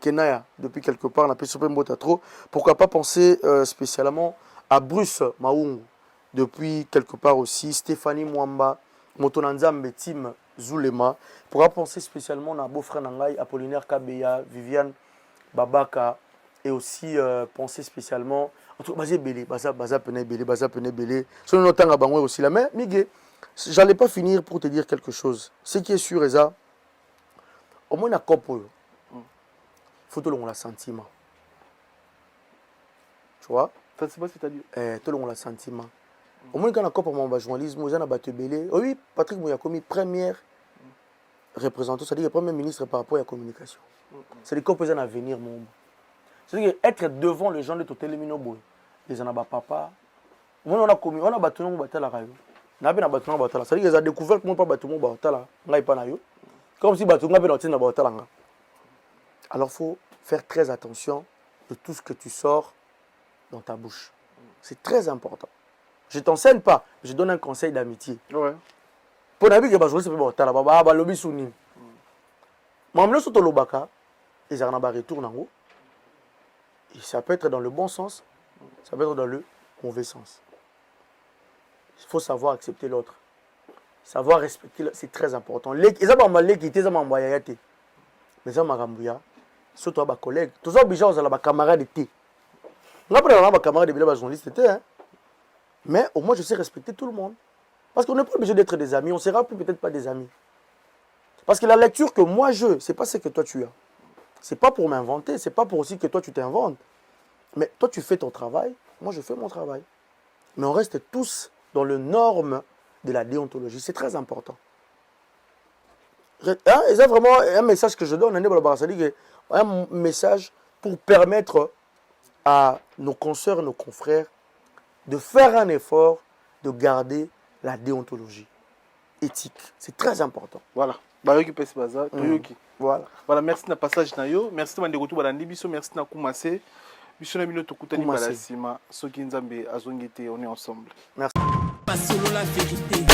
Kenaya depuis quelque part, la personne mbote trop. Pourquoi pas penser spécialement à Bruce Maungu depuis quelque part aussi, Stéphanie Mwamba, Motonanzambe Tim Zulema. Pourquoi penser spécialement à beau-frère Nangai, Apollinaire Kabeya, Viviane Babaka et aussi penser spécialement en tout cas Baza Penebele. Selon notre temps à Bangoué aussi la mais Miguel. J'allais pas finir pour te dire quelque chose. Ce qui est sûr, Eza, au moins, il faut que l'on ait sentiment. Tu vois? C'est-à-dire tout le monde a sentiment. Au moins, quand on a copé mon journalisme, on a battu belé. Oui, Patrick Mouya commis première représentant, c'est-à-dire le premier ministre par rapport à la communication. C'est-à-dire qu'on peut en avenir, mon. C'est-à-dire être devant les gens de Total Minoboy. Les en a papa. On a commis, on a battu la radio. C'est-à-dire qu'ils ont découvert que je ne suis pas comme si je ne pas. Alors il faut faire très attention de tout ce que tu sors dans ta bouche. C'est très important. Je ne t'enseigne pas, je donne un conseil d'amitié. Ouais. Pour la vie, je et ça peut être dans le bon sens, ça peut être dans le mauvais sens. Il faut savoir accepter l'autre. Savoir respecter, c'est très important. Mais ça surtout à collègues. Tous les gens ont des camarades de thé. On a pas des camarades de journalistes, mais au moins je sais respecter tout le monde. Parce qu'on n'est pas obligé d'être des amis. On ne sera peut-être pas des amis. Parce que la lecture que moi je, c'est pas ce que toi tu as. C'est pas pour m'inventer, c'est pas pour aussi que toi tu t'inventes. Mais toi tu fais ton travail, moi je fais mon travail. Mais on reste tous dans le norme de la déontologie. C'est très important. Et c'est vraiment un message que je donne, un message pour permettre à nos consoeurs et nos confrères de faire un effort de garder la déontologie éthique. C'est très important. Voilà. Voilà, merci de passage na yo, merci de retour balandi biso, merci na kumasé. Biso na bino tokutani balasima, soki nzambe azongete, on est ensemble. Merci. Pas solo la vérité.